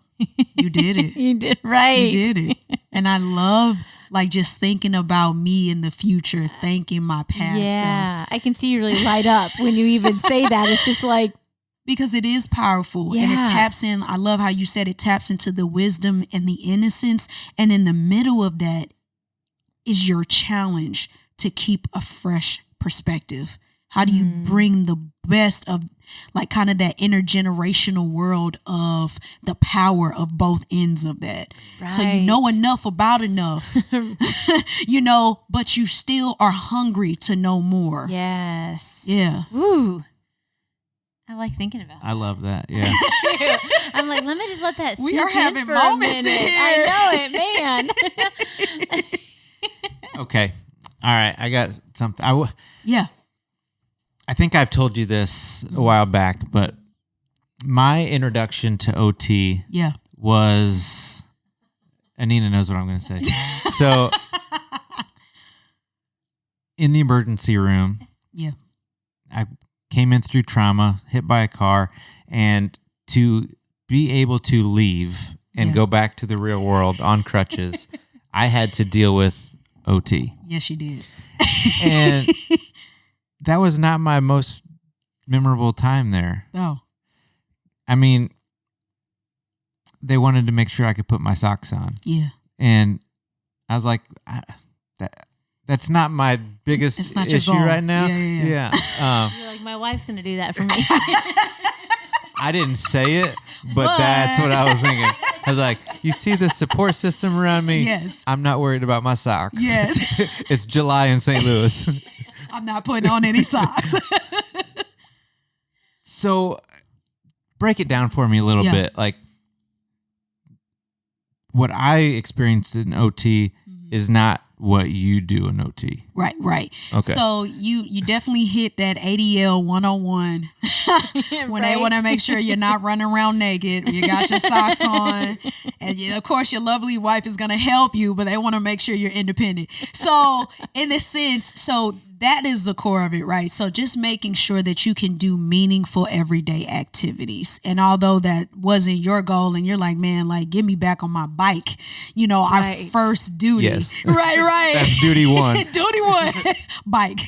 S1: you did it.
S3: You did right.
S1: You did it. And I love like just thinking about me in the future, thanking my past self.
S3: I can see you really light up when you even say that. It's just like,
S1: because it is powerful and it taps in. I love how you said it taps into the wisdom and the innocence. And in the middle of that is your challenge to keep a fresh perspective. How do you bring the best of like kind of that intergenerational world of the power of both ends of that? Right. So you know enough about enough, but you still are hungry to know more.
S3: Yes.
S1: Yeah.
S3: Ooh. I like thinking about that.
S2: I love that. Yeah.
S3: I'm like, let me just let that sink
S1: we are
S3: in
S1: having
S3: for
S1: moments
S3: a minute.
S1: in here.
S3: I know it, man.
S2: Okay. All right. I got something. I think I've told you this a while back, but my introduction to OT was Anina knows what I'm going to say. So in the emergency room,
S4: Yeah.
S2: I came in through trauma, hit by a car, and to be able to leave and go back to the real world on crutches, I had to deal with OT.
S4: Yes, you did.
S2: And that was not my most memorable time there.
S4: Oh.
S2: I mean, they wanted to make sure I could put my socks on.
S4: Yeah.
S2: And I was like, that's not my biggest
S4: It's not your
S2: issue
S4: goal.
S2: right now.
S4: Yeah.
S3: You're like, my wife's going to do that for me.
S2: I didn't say it, but that's what I was thinking. I was like, you see the support system around me?
S4: Yes.
S2: I'm not worried about my socks.
S4: Yes.
S2: It's July in St. Louis.
S4: I'm not putting on any socks.
S2: So break it down for me a little bit. Like, what I experienced in OT is not what you do in OT.
S4: Right.
S2: Okay.
S4: So you definitely hit that ADL 101 when they want to make sure you're not running around naked. You got your socks on, and of course your lovely wife is going to help you, but they want to make sure you're independent. So in this sense, that is the core of it, right? So just making sure that you can do meaningful everyday activities. And although that wasn't your goal and you're like, man, like, get me back on my bike, our first duty.
S2: Yes.
S4: Right.
S2: That's duty one.
S4: Duty one, bike.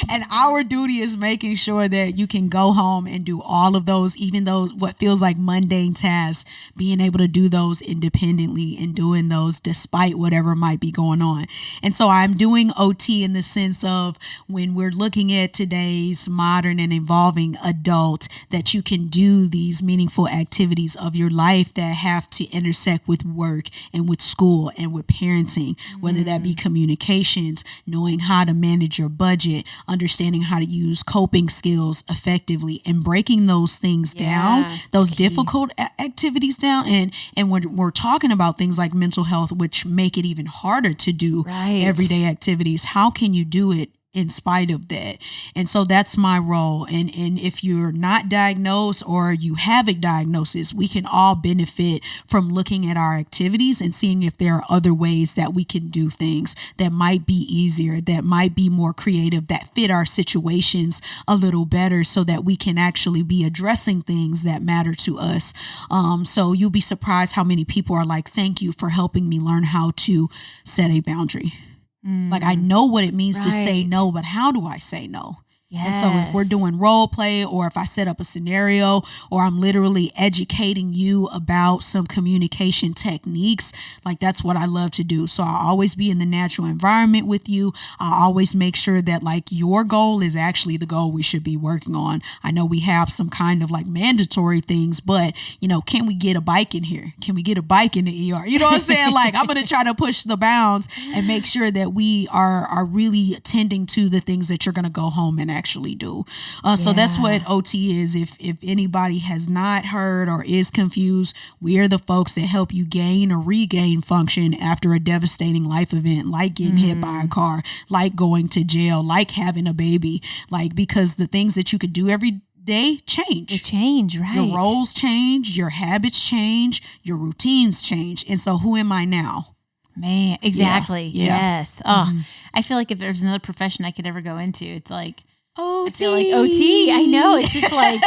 S4: And our duty is making sure that you can go home and do all of those, even those what feels like mundane tasks, being able to do those independently and doing those despite whatever might be going on. And so I'm doing OT in the sense of when we're looking at today's modern and evolving adult, that you can do these meaningful activities of your life that have to intersect with work and with school and with parenting, whether that be communications, knowing how to manage your budget, understanding how to use coping skills effectively, and breaking those things down, those difficult activities down. And when we're talking about things like mental health, which make it even harder to do everyday activities, how can you do it in spite of that? And so that's my role. And if you're not diagnosed or you have a diagnosis, we can all benefit from looking at our activities and seeing if there are other ways that we can do things that might be easier, that might be more creative, that fit our situations a little better, so that we can actually be addressing things that matter to us. So you'll be surprised how many people are like, thank you for helping me learn how to set a boundary. Like, I know what it means to say no, but how do I say no? Yes. And so if we're doing role play, or if I set up a scenario, or I'm literally educating you about some communication techniques, like, that's what I love to do. So I'll always be in the natural environment with you. I'll always make sure that, like, your goal is actually the goal we should be working on. I know we have some kind of like mandatory things, but can we get a bike in here? Can we get a bike in the ER? You know what I'm saying? Like, I'm going to try to push the bounds and make sure that we are really attending to the things that you're going to go home and actually do. So that's what OT is. If anybody has not heard or is confused, we are the folks that help you gain or regain function after a devastating life event, like getting hit by a car, like going to jail, like having a baby, like, because the things that you could do every day change.
S3: They change, right?
S4: Your roles change, your habits change, your routines change. And so who am I now?
S3: Man, exactly.
S4: Yeah.
S3: Yes. Oh, I feel like if there's another profession I could ever go into, it's like
S4: OT.
S3: I feel like OT. I know. It's just like,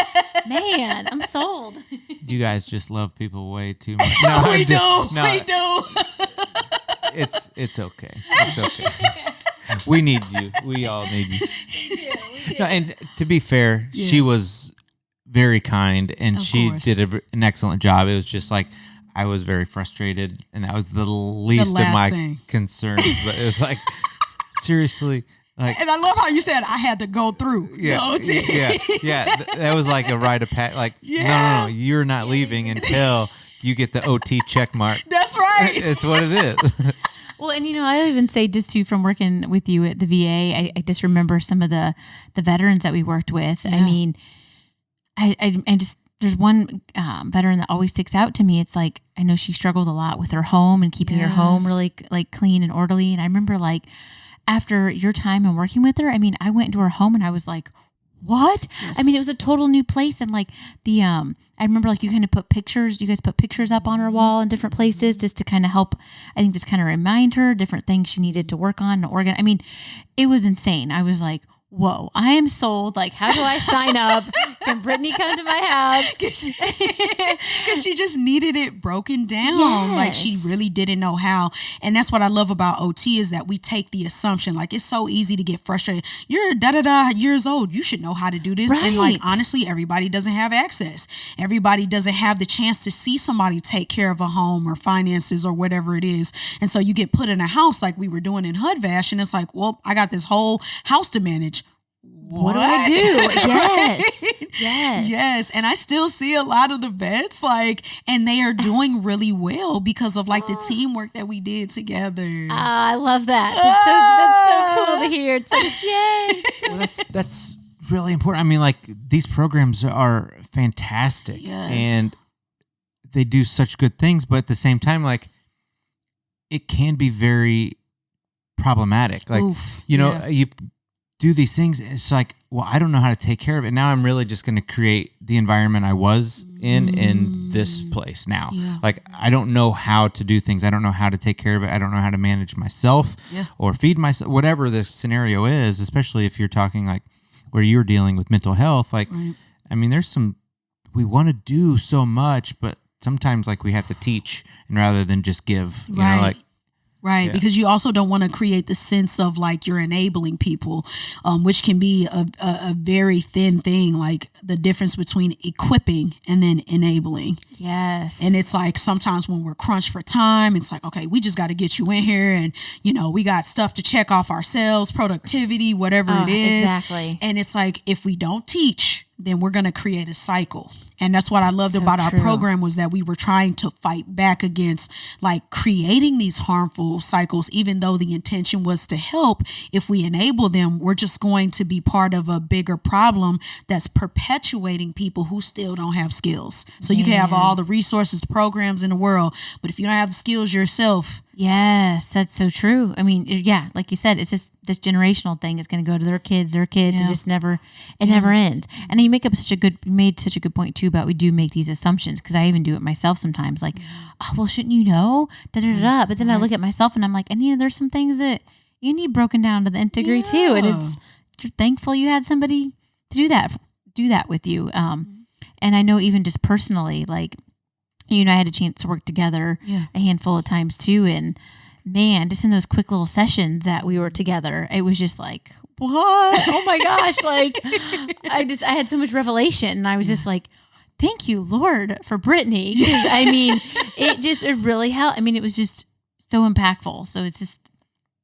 S3: man, I'm sold.
S2: You guys just love people way too much.
S4: We do.
S2: It's okay. It's okay. We need you. We all need you. No, and to be fair, she was very kind, and she did an excellent job. It was just like, I was very frustrated, and that was the least of my concerns. But it was like, seriously. Like,
S4: and I love how you said I had to go through the OT.
S2: That was like a rite of passage. Like, no, you're not leaving until you get the OT check mark.
S4: That's right.
S2: It's what it is.
S3: Well, and I even say, just too, from working with you at the VA, I just remember some of the veterans that we worked with. Yeah. I mean, I just, there's one veteran that always sticks out to me. It's like, I know she struggled a lot with her home and keeping her home really like clean and orderly. And I remember, like, after your time and working with her, I mean, I went into her home and I was like, what? I mean, it was a total new place. And like the, I remember like you guys put pictures up on her wall in different places just to kind of help, I think just kind of remind her different things she needed to work on and organize. I mean, it was insane. I was like, whoa, I am sold. Like, how do I sign up? Can Brittany come to my house?
S4: Because she just needed it broken down.
S3: Yes.
S4: Like, she really didn't know how. And that's what I love about OT is that we take the assumption. Like, it's so easy to get frustrated. You're years old. You should know how to do this.
S3: Right.
S4: And like, honestly, everybody doesn't have access. Everybody doesn't have the chance to see somebody take care of a home or finances or whatever it is. And so you get put in a house like we were doing in Hudvash. And it's like, well, I got this whole house to manage.
S3: What do I do? Yes. Yes.
S4: Yes. And I still see a lot of the vets, like, and they are doing really well because of like the teamwork that we did together.
S3: I love that. That's so cool to hear. It's like, yay.
S2: Well, that's really important. I mean, like, these programs are fantastic.
S4: Yes.
S2: And they do such good things, but at the same time, like, it can be very problematic. Like,
S4: Oof.
S2: you know,
S4: Yeah.
S2: you do these things. It's like, well, I don't know how to take care of it. Now I'm really just going to create the environment I was in this place now.
S4: Yeah.
S2: Like, I don't know how to do things. I don't know how to take care of it. I don't know how to manage myself or feed myself, whatever the scenario is, especially if you're talking like where you're dealing with mental health. Like, I mean, we want to do so much, but sometimes like we have to teach and rather than just give, you know, like,
S4: right,
S2: yeah.
S4: because you also don't want to create the sense of like you're enabling people, which can be a very thin thing, like the difference between equipping and then enabling.
S3: Yes.
S4: And it's like sometimes when we're crunched for time, it's like, okay, we just got to get you in here and, you know, we got stuff to check off ourselves, productivity, whatever it is.
S3: Exactly.
S4: And it's like, if we don't teach, then we're going to create a cycle. And that's what I loved
S3: So
S4: about our
S3: true.
S4: program was that we were trying to fight back against like creating these harmful cycles, even though the intention was to help. If we enable them, we're just going to be part of a bigger problem that's perpetuating people who still don't have skills. So you can have all the resources, programs in the world, but if you don't have the skills yourself.
S3: Yes, that's so true. I mean, yeah, like you said, it's just this generational thing. It's going to go to their kids. It just never ends. And you made such a good point too about we do make these assumptions, because I even do it myself sometimes. Like, oh, well, shouldn't you know? Da da da da. But then I look at myself and I'm like, Anina, there's some things that you need broken down to the nth degree too. And you're thankful you had somebody to do that with you. And I know even just personally, like, you and I had a chance to work together a handful of times too. And man, just in those quick little sessions that we were together, it was just like, what? Oh my gosh. Like I had so much revelation, and I was just like, thank you, Lord, for Brittany. 'Cause, I mean, it really helped. I mean, it was just so impactful. So it's just,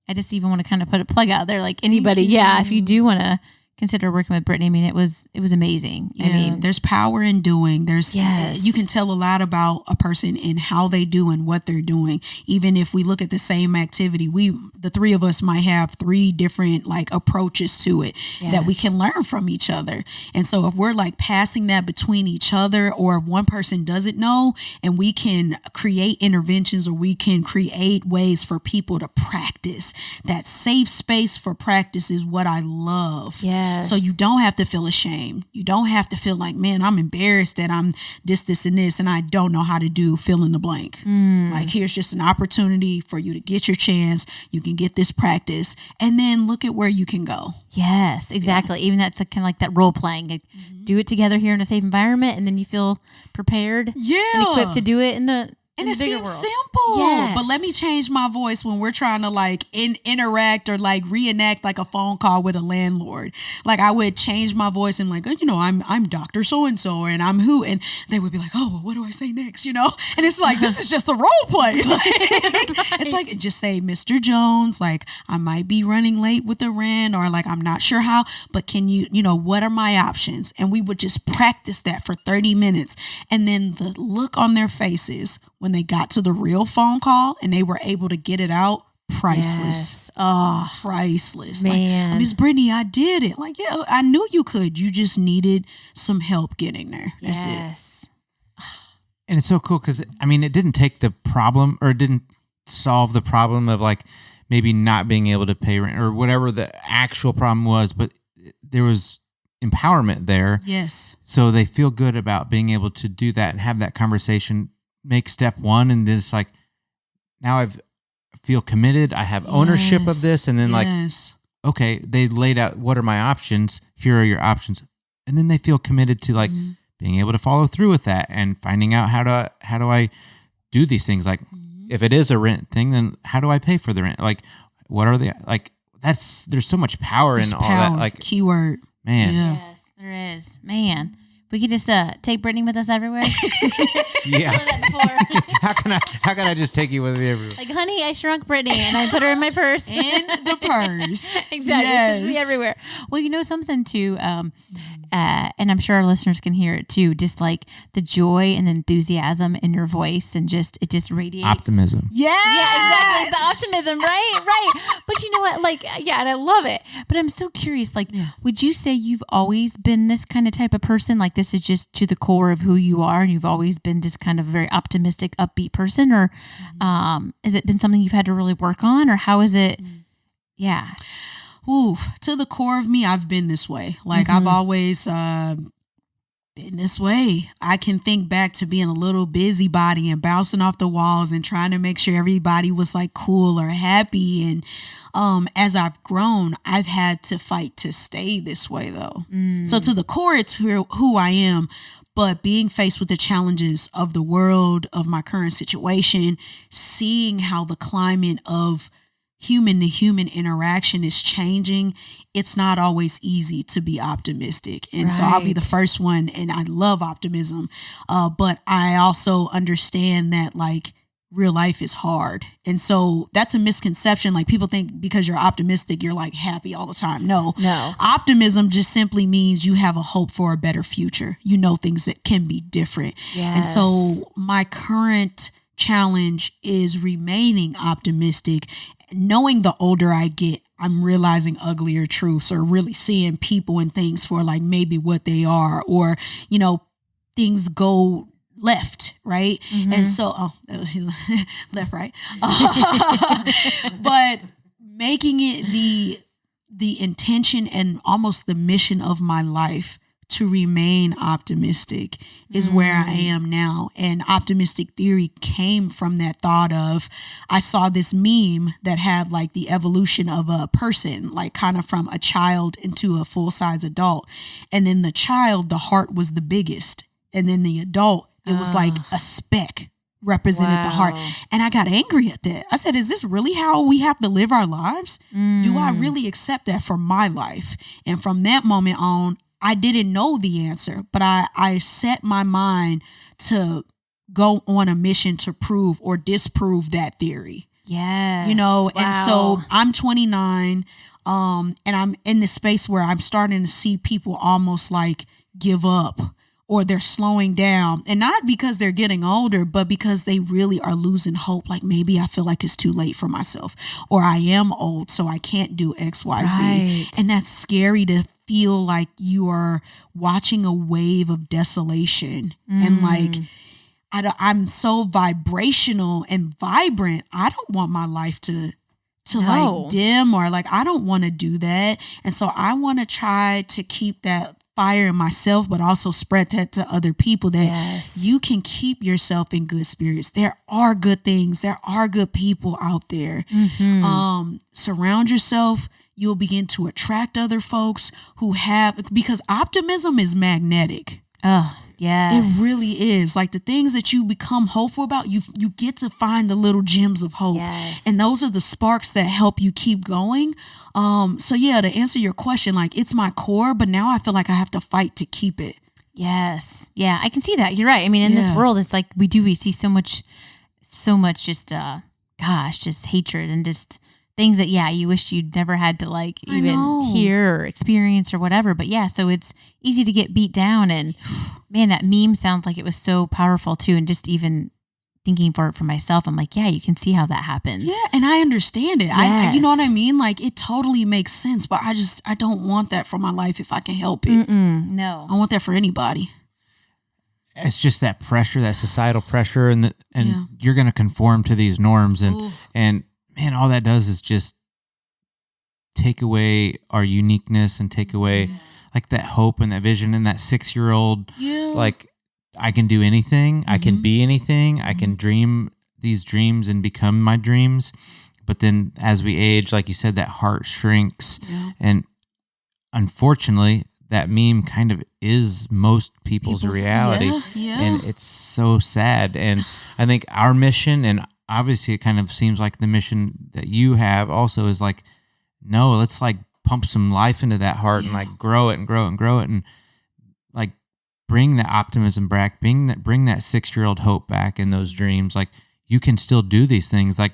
S3: I just even want to kind of put a plug out there, like anybody. Yeah. If you do want to consider working with Brittany, I mean, it was amazing.
S4: Yeah,
S3: I mean,
S4: there's power in doing. You can tell a lot about a person in how they do and what they're doing. Even if we look at the same activity, the three of us might have three different like approaches to it that we can learn from each other. And so if we're like passing that between each other, or if one person doesn't know, and we can create interventions, or we can create ways for people to practice, that safe space for practice is what I love.
S3: Yes.
S4: So you don't have to feel ashamed. You don't have to feel like, man, I'm embarrassed that I'm this, and this, and I don't know how to do fill in the blank. Like, here's just an opportunity for you to get your chance. You can get this practice, and then look at where you can go.
S3: Yes, exactly. Even that's kind of like that role playing. Like, do it together here in a safe environment, and then you feel prepared and equipped to do it in the
S4: And it
S3: bigger
S4: seems
S3: world.
S4: simple,
S3: Yes.
S4: but let me change my voice when we're trying to like interact or like reenact like a phone call with a landlord. Like, I would change my voice and like, you know, I'm Dr. So-and-so and I'm who, and they would be like, oh, well, what do I say next? You know? And it's like, this is just a role play. It's like, just say, Mr. Jones, like, I might be running late with the rent, or like, I'm not sure how, but can you know, what are my options? And we would just practice that for 30 minutes. And then the look on their faces when they got to the real phone call and they were able to get it out, priceless.
S3: Yes. Oh,
S4: Priceless.
S3: man.
S4: Like, Miss Brittany, I did it. Like, yeah, I knew you could. You just needed some help getting there. That's it.
S3: yes.
S2: And it's so cool because, I mean, it didn't take the problem, or it didn't solve the problem of like maybe not being able to pay rent or whatever the actual problem was, but there was empowerment there.
S4: Yes.
S2: So they feel good about being able to do that and have that conversation, make step one. And then it's like, now I feel committed. I have ownership of this. And then okay, they laid out, what are my options? Here are your options. And then they feel committed to like being able to follow through with that and finding out how do I do these things? Like if it is a rent thing, then how do I pay for the rent? Like, what are they like? There's so much power in all that. Like
S4: keyword,
S2: man.
S4: Yeah.
S3: Yes, there is, man. We could just take Brittany with us everywhere.
S2: Yeah.
S3: That before.
S2: How can I just take you with me everywhere?
S3: Like, honey, I shrunk Brittany and I put her in my purse.
S4: In the purse.
S3: Exactly. It's just me everywhere. Well, you know something too, and I'm sure our listeners can hear it too, just like the joy and the enthusiasm in your voice and it just radiates.
S2: Optimism.
S4: Yes.
S3: Yeah, exactly. The optimism, right? But you know what? Like, yeah, and I love it. But I'm so curious, like, would you say you've always been this kind of type of person? Like, this is just to the core of who you are, and you've always been just kind of a very optimistic, upbeat person? Or has it been something you've had to really work on? Or how is it? Yeah.
S4: Ooh, to the core of me, I've been this way. Like, I've always been this way. I can think back to being a little busybody and bouncing off the walls and trying to make sure everybody was like cool or happy. And as I've grown, I've had to fight to stay this way though. So to the core, it's who I am. But being faced with the challenges of the world, of my current situation, seeing how the climate of human to human interaction is changing, it's not always easy to be optimistic. And so I'll be the first one, and I love optimism. But I also understand that like real life is hard. And so that's a misconception. Like people think because you're optimistic, you're like happy all the time. No. Optimism just simply means you have a hope for a better future. You know, things that can be different.
S3: Yes.
S4: And so my current challenge is remaining optimistic. Knowing the older I get, I'm realizing uglier truths or really seeing people and things for like maybe what they are, or, you know, things go left, right? And so, left, right. But making it the intention and almost the mission of my life to remain optimistic is where I am now. And optimistic theory came from that thought of, I saw this meme that had like the evolution of a person, like kind of from a child into a full-size adult. And then the child, the heart was the biggest. And then the adult, it was like a speck represented the heart. And I got angry at that. I said, is this really how we have to live our lives? Do I really accept that for my life? And from that moment on, I didn't know the answer, but I set my mind to go on a mission to prove or disprove that theory.
S3: Yes.
S4: You know, and so I'm 29, and I'm in this space where I'm starting to see people almost like give up, or they're slowing down, and not because they're getting older, but because they really are losing hope. Like maybe I feel like it's too late for myself, or I am old, so I can't do X, Y, Z. And that's scary to feel like you are watching a wave of desolation. And like, I'm so vibrational and vibrant. I don't want my life to like dim, or like, I don't want to do that. And so I want to try to keep that fire in myself, but also spread that to other people, that you can keep yourself in good spirits. There are good things. There are good people out there. Surround yourself. You'll begin to attract other folks who have, because optimism is magnetic.
S3: Oh, yes.
S4: It really is. Like the things that you become hopeful about, you get to find the little gems of hope.
S3: Yes.
S4: And those are the sparks that help you keep going. So yeah, to answer your question, like it's my core, but now I feel like I have to fight to keep it.
S3: Yes. Yeah, I can see that. You're right. I mean, in this world, it's like we see so much just, just hatred and just things that, you wish you'd never had to like even hear or experience or whatever. But yeah, so it's easy to get beat down. And man, that meme sounds like it was so powerful too. And just even thinking for myself, I'm like, yeah, you can see how that happens.
S4: Yeah, and I understand it.
S3: Yes.
S4: You know what I mean? Like it totally makes sense, but I don't want that for my life if I can help it.
S3: No.
S4: I want that for anybody.
S2: It's just that pressure, that societal pressure, and you're going to conform to these norms, and man, all that does is just take away our uniqueness and take away like that hope and that vision and that 6-year-old, like I can do anything, I can be anything, I can dream these dreams and become my dreams. But then as we age, like you said, that heart shrinks. And unfortunately, that meme kind of is most people's reality. And it's so sad. And I think our mission, and obviously it kind of seems like the mission that you have also, is like, no, let's like pump some life into that heart and like grow it and grow it and grow it, and like bring that optimism back, bring that 6-year-old hope back in those dreams. Like you can still do these things, like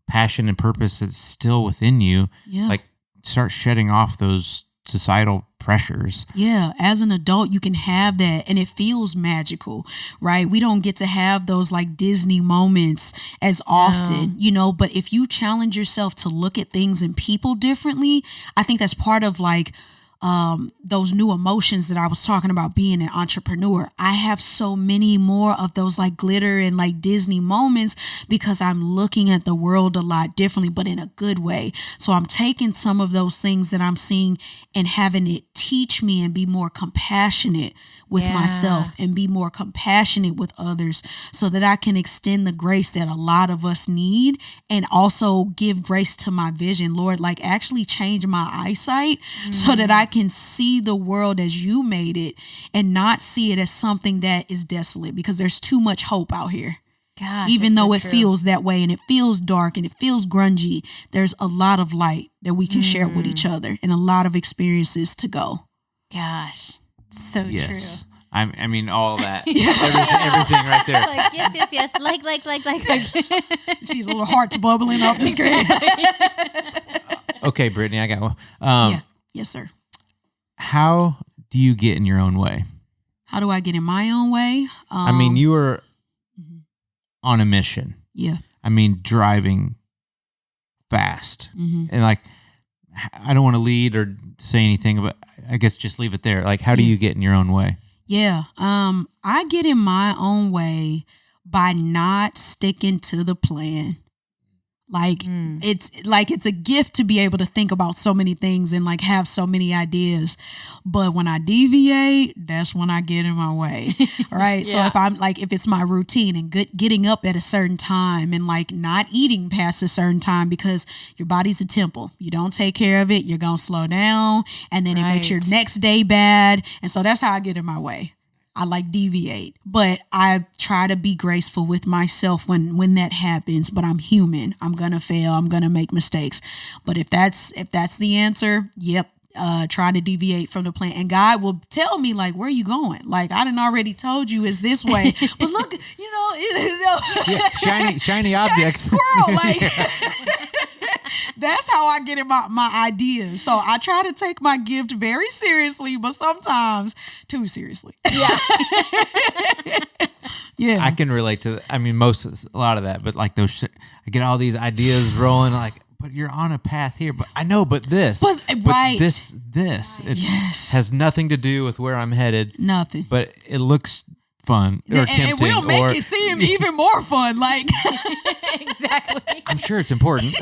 S2: passion and purpose is still within you. Like start shedding off those societal pressures.
S4: As an adult, you can have that and it feels magical, right? We don't get to have those like Disney moments as often, you know, but if you challenge yourself to look at things and people differently, I think that's part of like those new emotions that I was talking about being an entrepreneur. I have so many more of those like glitter and like Disney moments because I'm looking at the world a lot differently, but in a good way. So I'm taking some of those things that I'm seeing and having it teach me and be more compassionate with myself and be more compassionate with others so that I can extend the grace that a lot of us need and also give grace to my vision. Lord, like actually change my eyesight so that I can see the world as you made it and not see it as something that is desolate, because there's too much hope out here.
S3: Gosh,
S4: even though it
S3: true.
S4: feels that way and it feels dark and it feels grungy, there's a lot of light that we can share with each other and a lot of experiences to go.
S3: Gosh, so true.
S2: I mean, all that, everything right there.
S3: Like, yes. Like.
S4: See little hearts bubbling up the screen.
S2: Okay, Brittany, I got one.
S4: Yes, sir.
S2: How do you get in your own way?
S4: How do I get in my own way?
S2: I mean, you were on a mission.
S4: Yeah.
S2: I mean, driving fast. And like, I don't want to lead or say anything, but I guess just leave it there. Like, how do you get in your own way?
S4: Yeah. I get in my own way by not sticking to the plan. Like it's a gift to be able to think about so many things and like have so many ideas. But when I deviate, that's when I get in my way. Right. So if it's my routine and getting up at a certain time and like not eating past a certain time, because your body's a temple. You don't take care of it, you're going to slow down, and then it makes your next day bad. And so that's how I get in my way. I like deviate, but I try to be graceful with myself when that happens. But I'm human. I'm gonna fail. I'm gonna make mistakes. But if that's the answer, trying to deviate from the plan, and God will tell me like, where are you going? Like I done already told you it's this way. But look,
S2: shiny objects,
S4: squirrel, like. That's how I get in my ideas. So I try to take my gift very seriously, but sometimes too seriously. Yeah. Yeah.
S2: I can relate to that. I mean, a lot of that, but like I get all these ideas rolling, like, but you're on a path here, but I know, but this has nothing to do with where I'm headed.
S4: Nothing.
S2: But it looks fun or tempting.
S4: And we'll make it seem even more fun. Like,
S3: exactly.
S2: I'm sure it's important.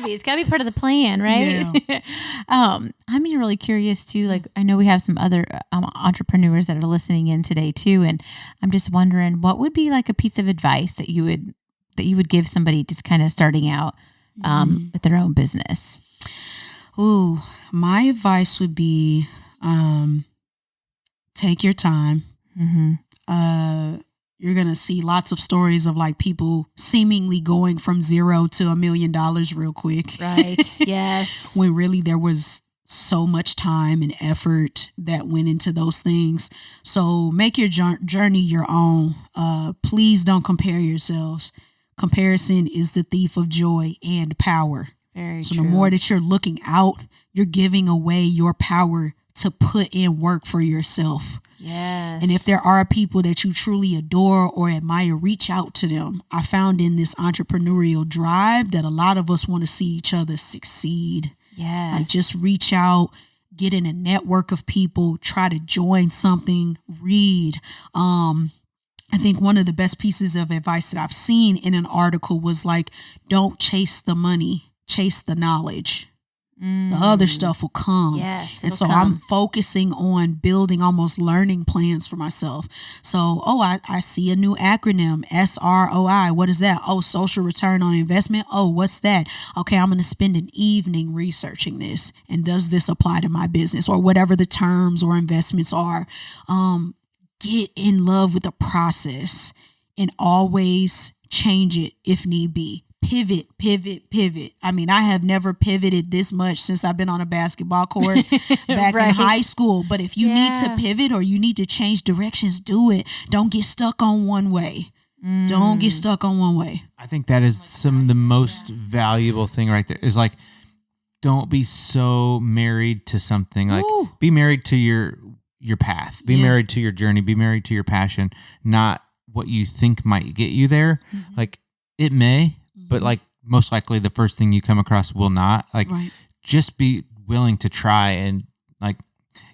S3: It's gotta be part of the plan, right? Yeah. I'm really curious too. Like, I know we have some other entrepreneurs that are listening in today too, and I'm just wondering, what would be like a piece of advice that you would give somebody just kind of starting out with their own business?
S4: Ooh, my advice would be, take your time. You're going to see lots of stories of like people seemingly going from $0 to $1 million real quick.
S3: Right. Yes.
S4: When really there was so much time and effort that went into those things. So make your journey your own. Please don't compare yourselves. Comparison is the thief of joy and power.
S3: Very
S4: so
S3: true.
S4: The more that you're looking out, you're giving away your power to put in work for yourself.
S3: Yes.
S4: And if there are people that you truly adore or admire, reach out to them. I found in this entrepreneurial drive that a lot of us want to see each other succeed.
S3: Yes.
S4: Like just reach out, get in a network of people, try to join something, read. I think one of the best pieces of advice that I've seen in an article was like, don't chase the money, chase the knowledge. the other stuff will come.
S3: Yes,
S4: and
S3: it'll
S4: so
S3: come.
S4: I'm focusing on building almost learning plans for myself. So, I see a new acronym, SROI. What is that? Oh, social return on investment. Oh, what's that? Okay, I'm going to spend an evening researching this. And does this apply to my business, or whatever the terms or investments are? Get in love with the process and always change it if need be. Pivot. I mean, I have never pivoted this much since I've been on a basketball court back in high school. But if you need to pivot or you need to change directions, do it. Don't get stuck on one way. Don't get stuck on one way.
S2: I think that is some of the most valuable thing right there is like, don't be so married to something. Like, be married to your path, be married to your journey, be married to your passion, not what you think might get you there. Like, it may, but like most likely the first thing you come across will not. Like, just be willing to try, and like,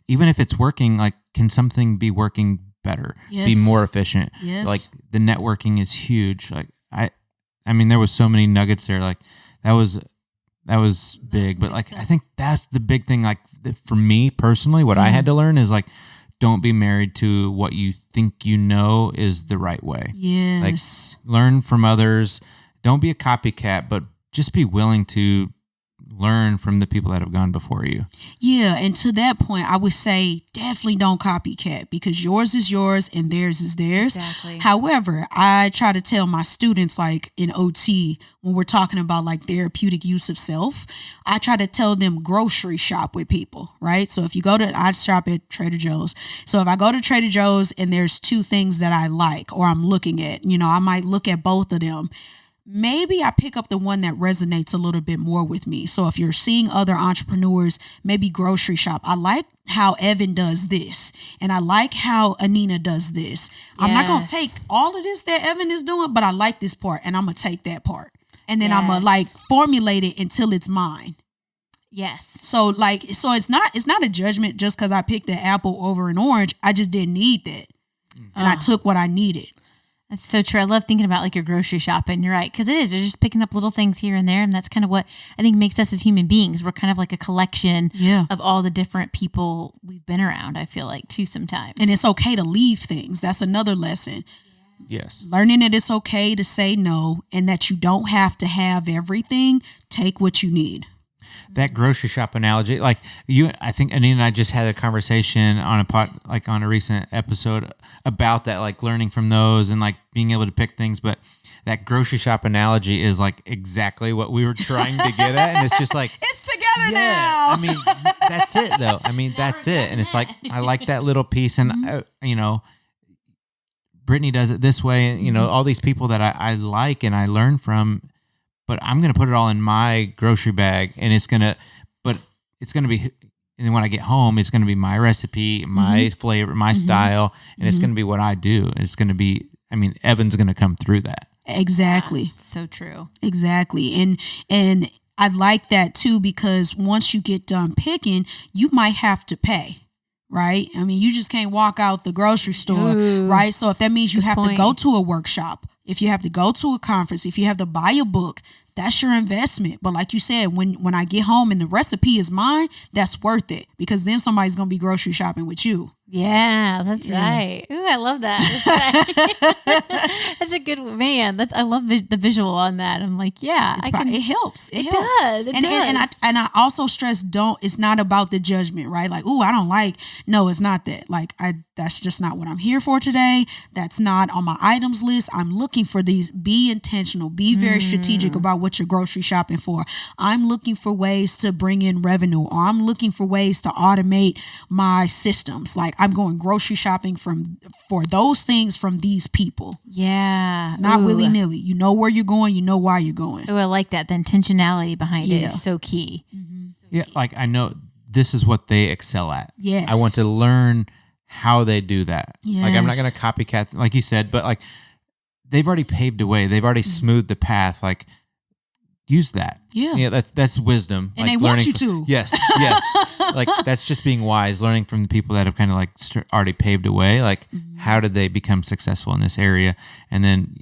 S2: even if it's working, like, can something be working better, be more efficient? Like, the networking is huge. Like, I mean, there was so many nuggets there. Like, that was big, but like, I think that's the big thing. Like, for me personally, what I had to learn is like, don't be married to what you think you know is the right way. Like, learn from others. Don't be a copycat, but just be willing to learn from the people that have gone before you.
S4: Yeah, and to that point, I would say definitely don't copycat, because yours is yours and theirs is theirs.
S3: Exactly.
S4: However, I try to tell my students, like in OT, when we're talking about like therapeutic use of self, I try to tell them grocery shop with people, right? So if you go to, I shop at Trader Joe's. So if I go to Trader Joe's and there's two things that I like or I'm looking at, I might look at both of them. Maybe I pick up the one that resonates a little bit more with me. So if you're seeing other entrepreneurs, maybe grocery shop, I like how Evan does this, and I like how Anina does this. I'm not going to take all of this that Evan is doing, but I like this part, and I'm going to take that part. And then I'm going to like formulate it until it's mine.
S3: Yes.
S4: So it's not a judgment just because I picked an apple over an orange. I just didn't need that. And I took what I needed.
S3: That's so true. I love thinking about like your grocery shopping. You're right. Because it is. You're just picking up little things here and there. And that's kind of what I think makes us as human beings. We're kind of like a collection of all the different people we've been around, I feel like, too, sometimes.
S4: And it's okay to leave things. That's another lesson.
S2: Yes.
S4: Learning that it's okay to say no, and that you don't have to have everything. Take what you need.
S2: That grocery shop analogy, like I think Anina and I just had a conversation on on a recent episode about that, like learning from those and like being able to pick things. But that grocery shop analogy is like exactly what we were trying to get at. And it's just like,
S4: it's together now.
S2: I mean, that's it though. I mean, that's it. And it's like, I like that little piece. And, Brittany does it this way. And, all these people that I like and I learn from, but I'm going to put it all in my grocery bag, and it's going to be, and then when I get home, it's going to be my recipe, my flavor, my style, and it's going to be what I do. It's going to be, Evan's going to come through that.
S4: Exactly.
S3: Yeah, so true.
S4: Exactly. And I like that too, because once you get done picking, you might have to pay. Right? You just can't walk out the grocery store, right? So if that means you have to go to a workshop, if you have to go to a conference, if you have to buy a book, that's your investment. But like you said, when I get home and the recipe is mine, that's worth it, because then somebody's going to be grocery shopping with you.
S3: Yeah, that's right. Ooh, I love that. That's, right. That's a good, man. I love the visual on that. I'm like, yeah,
S4: it helps. It helps.
S3: Does. It does.
S4: And I also stress, it's not about the judgment, right? Like, ooh, I don't like. No, it's not that. Like, that's just not what I'm here for today. That's not on my items list. I'm looking for these. Be intentional. Be very strategic about what you're grocery shopping for. I'm looking for ways to bring in revenue, or I'm looking for ways to automate my systems. Like, I'm going grocery shopping for those things from these people.
S3: Yeah.
S4: Not willy-nilly. You know where you're going. You know why you're going.
S3: Oh, I like that. The intentionality behind it is so key.
S4: Mm-hmm.
S2: Yeah, like I know this is what they excel at.
S4: Yes.
S2: I want to learn how they do that.
S4: Yes.
S2: Like, I'm not going to copycat, like you said, but like they've already paved the way. They've already smoothed the path. Like, use that.
S4: Yeah.
S2: That's wisdom.
S4: And
S2: like
S4: they want you to.
S2: Yes. Like, that's just being wise, learning from the people that have kind of like already paved a way. Like, how did they become successful in this area? And then,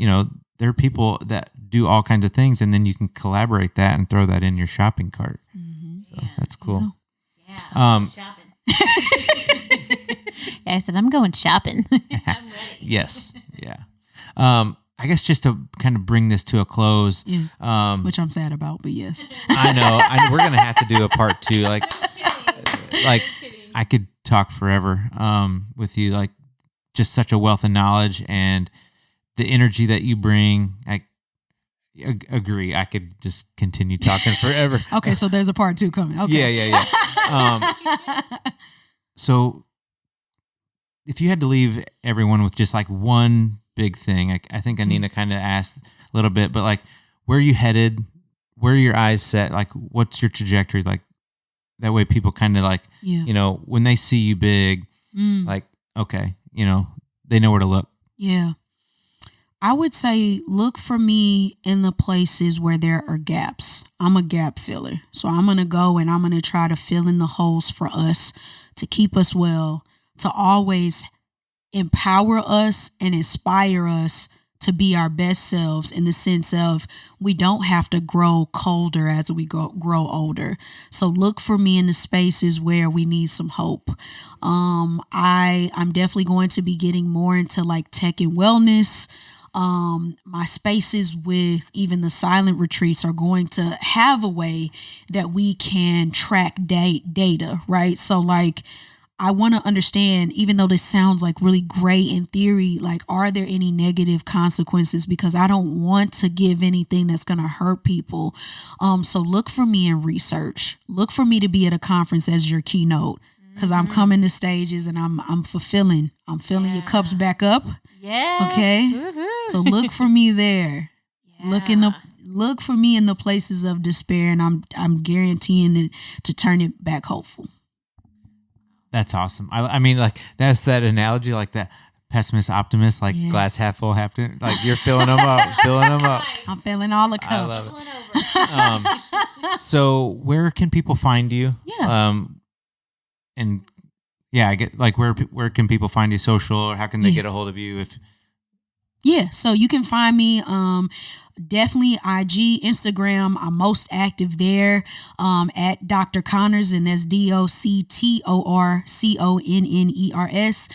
S2: there are people that do all kinds of things, and then you can collaborate that and throw that in your shopping cart. So that's cool.
S3: Yeah. Shopping. I said, I'm going shopping. I'm ready.
S2: Yes. Yeah. I guess just to kind of bring this to a close,
S4: Which I'm sad about, but yes.
S2: I know we're going to have to do a part 2. Like I could talk forever, with you, like just such a wealth of knowledge and the energy that you bring. I agree. I could just continue talking forever.
S4: Okay. So there's a part 2 coming. Okay.
S2: Yeah. So if you had to leave everyone with just like one big thing, I think Anina kind of asked a little bit, but like, where are you headed? Where are your eyes set? Like, what's your trajectory? Like, that way people kind of like, when they see you big, like, okay, they know where to look.
S4: Yeah. I would say look for me in the places where there are gaps. I'm a gap filler. So I'm going to go and I'm going to try to fill in the holes for us to keep us well, to always empower us and inspire us to be our best selves, in the sense of we don't have to grow colder as we grow older. So look for me in the spaces where we need some hope. I'm definitely going to be getting more into like tech and wellness. My spaces with even the silent retreats are going to have a way that we can track data, right? So like, I want to understand, even though this sounds like really great in theory, like, are there any negative consequences? Because I don't want to give anything that's going to hurt people. So look for me in research. Look for me to be at a conference as your keynote, because I'm coming to stages and I'm filling your cups back up.
S3: Yes.
S4: Okay.
S3: Woo-hoo.
S4: So look for me there.
S3: Yeah.
S4: Look for me in the places of despair, and I'm guaranteeing to turn it back hopeful.
S2: That's awesome. I mean, like, that's that analogy, like that pessimist, optimist, like glass half full, half empty. Like, you're filling them up.
S4: I'm filling all the
S2: I
S4: cups.
S2: love it. So where can people find you?
S4: Yeah.
S2: And yeah, I get like, where can people find you social, or how can they get a hold of you?
S4: So you can find me definitely IG, Instagram. I'm most active there at Dr. Conners, and that's DoctorConners.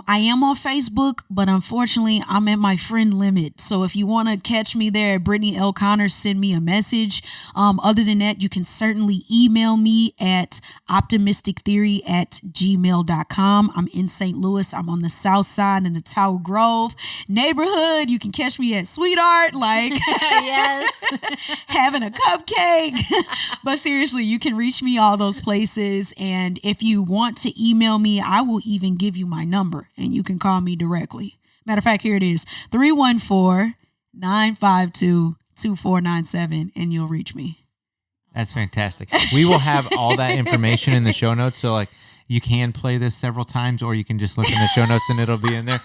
S4: I am on Facebook, but unfortunately I'm at my friend limit. So if you want to catch me there at Brittany L. Conners, send me a message. Other than that, you can certainly email me at optimistictheory@gmail.com. I'm in St. Louis. I'm on the south side in the Tower Grove neighborhood. You can catch me at Sweetheart, like
S3: Yes.
S4: having a cupcake. But seriously, you can reach me all those places. And if you want to email me, I will even give you my number and you can call me directly. Matter of fact, here it is, 314-952-2497, and you'll reach me.
S2: That's fantastic. We will have all that information in the show notes. So like, you can play this several times, or you can just look in the show notes and it'll be in there.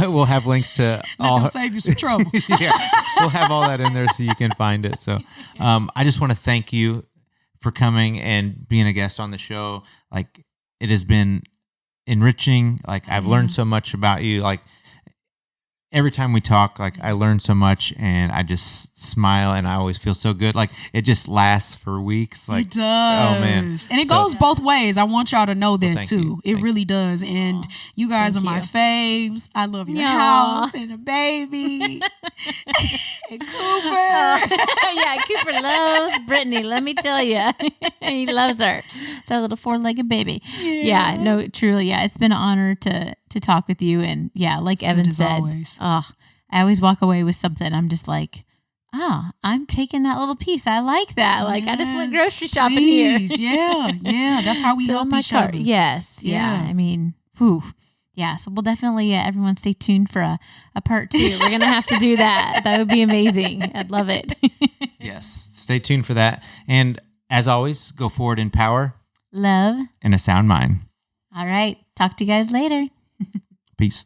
S2: We'll have links to all.
S4: Let them save you some trouble.
S2: Yeah, we'll have all that in there so you can find it. So I just want to thank you for coming and being a guest on the show. Like, it has been enriching. Like, I've learned so much about you. Like, every time we talk, like, I learn so much, and I just smile, and I always feel so good. Like, it just lasts for weeks. Like,
S4: it does.
S2: Oh man.
S4: And it goes both ways. I want y'all to know that
S2: thank
S4: too.
S2: you.
S4: It really does. And you guys are my faves. I love your house and the baby. And Cooper.
S3: Yeah, Cooper loves Brittany. Let me tell you, he loves her. It's our little 4-legged baby. Yeah, no, truly. Yeah, it's been an honor to talk with you. And yeah, like Evan said, I always walk away with something. I'm just like, I'm taking that little piece. I like that. Like, I just went grocery shopping here.
S4: Yeah. That's how we help each other.
S3: Yes. Yeah. I mean, whew. Yeah. So we'll definitely, everyone stay tuned for a part 2. We're going to have to do that. That would be amazing. I'd love it.
S2: Yes. Stay tuned for that. And as always, go forward in power,
S3: love,
S2: and a sound mind.
S3: All right. Talk to you guys later.
S2: Peace.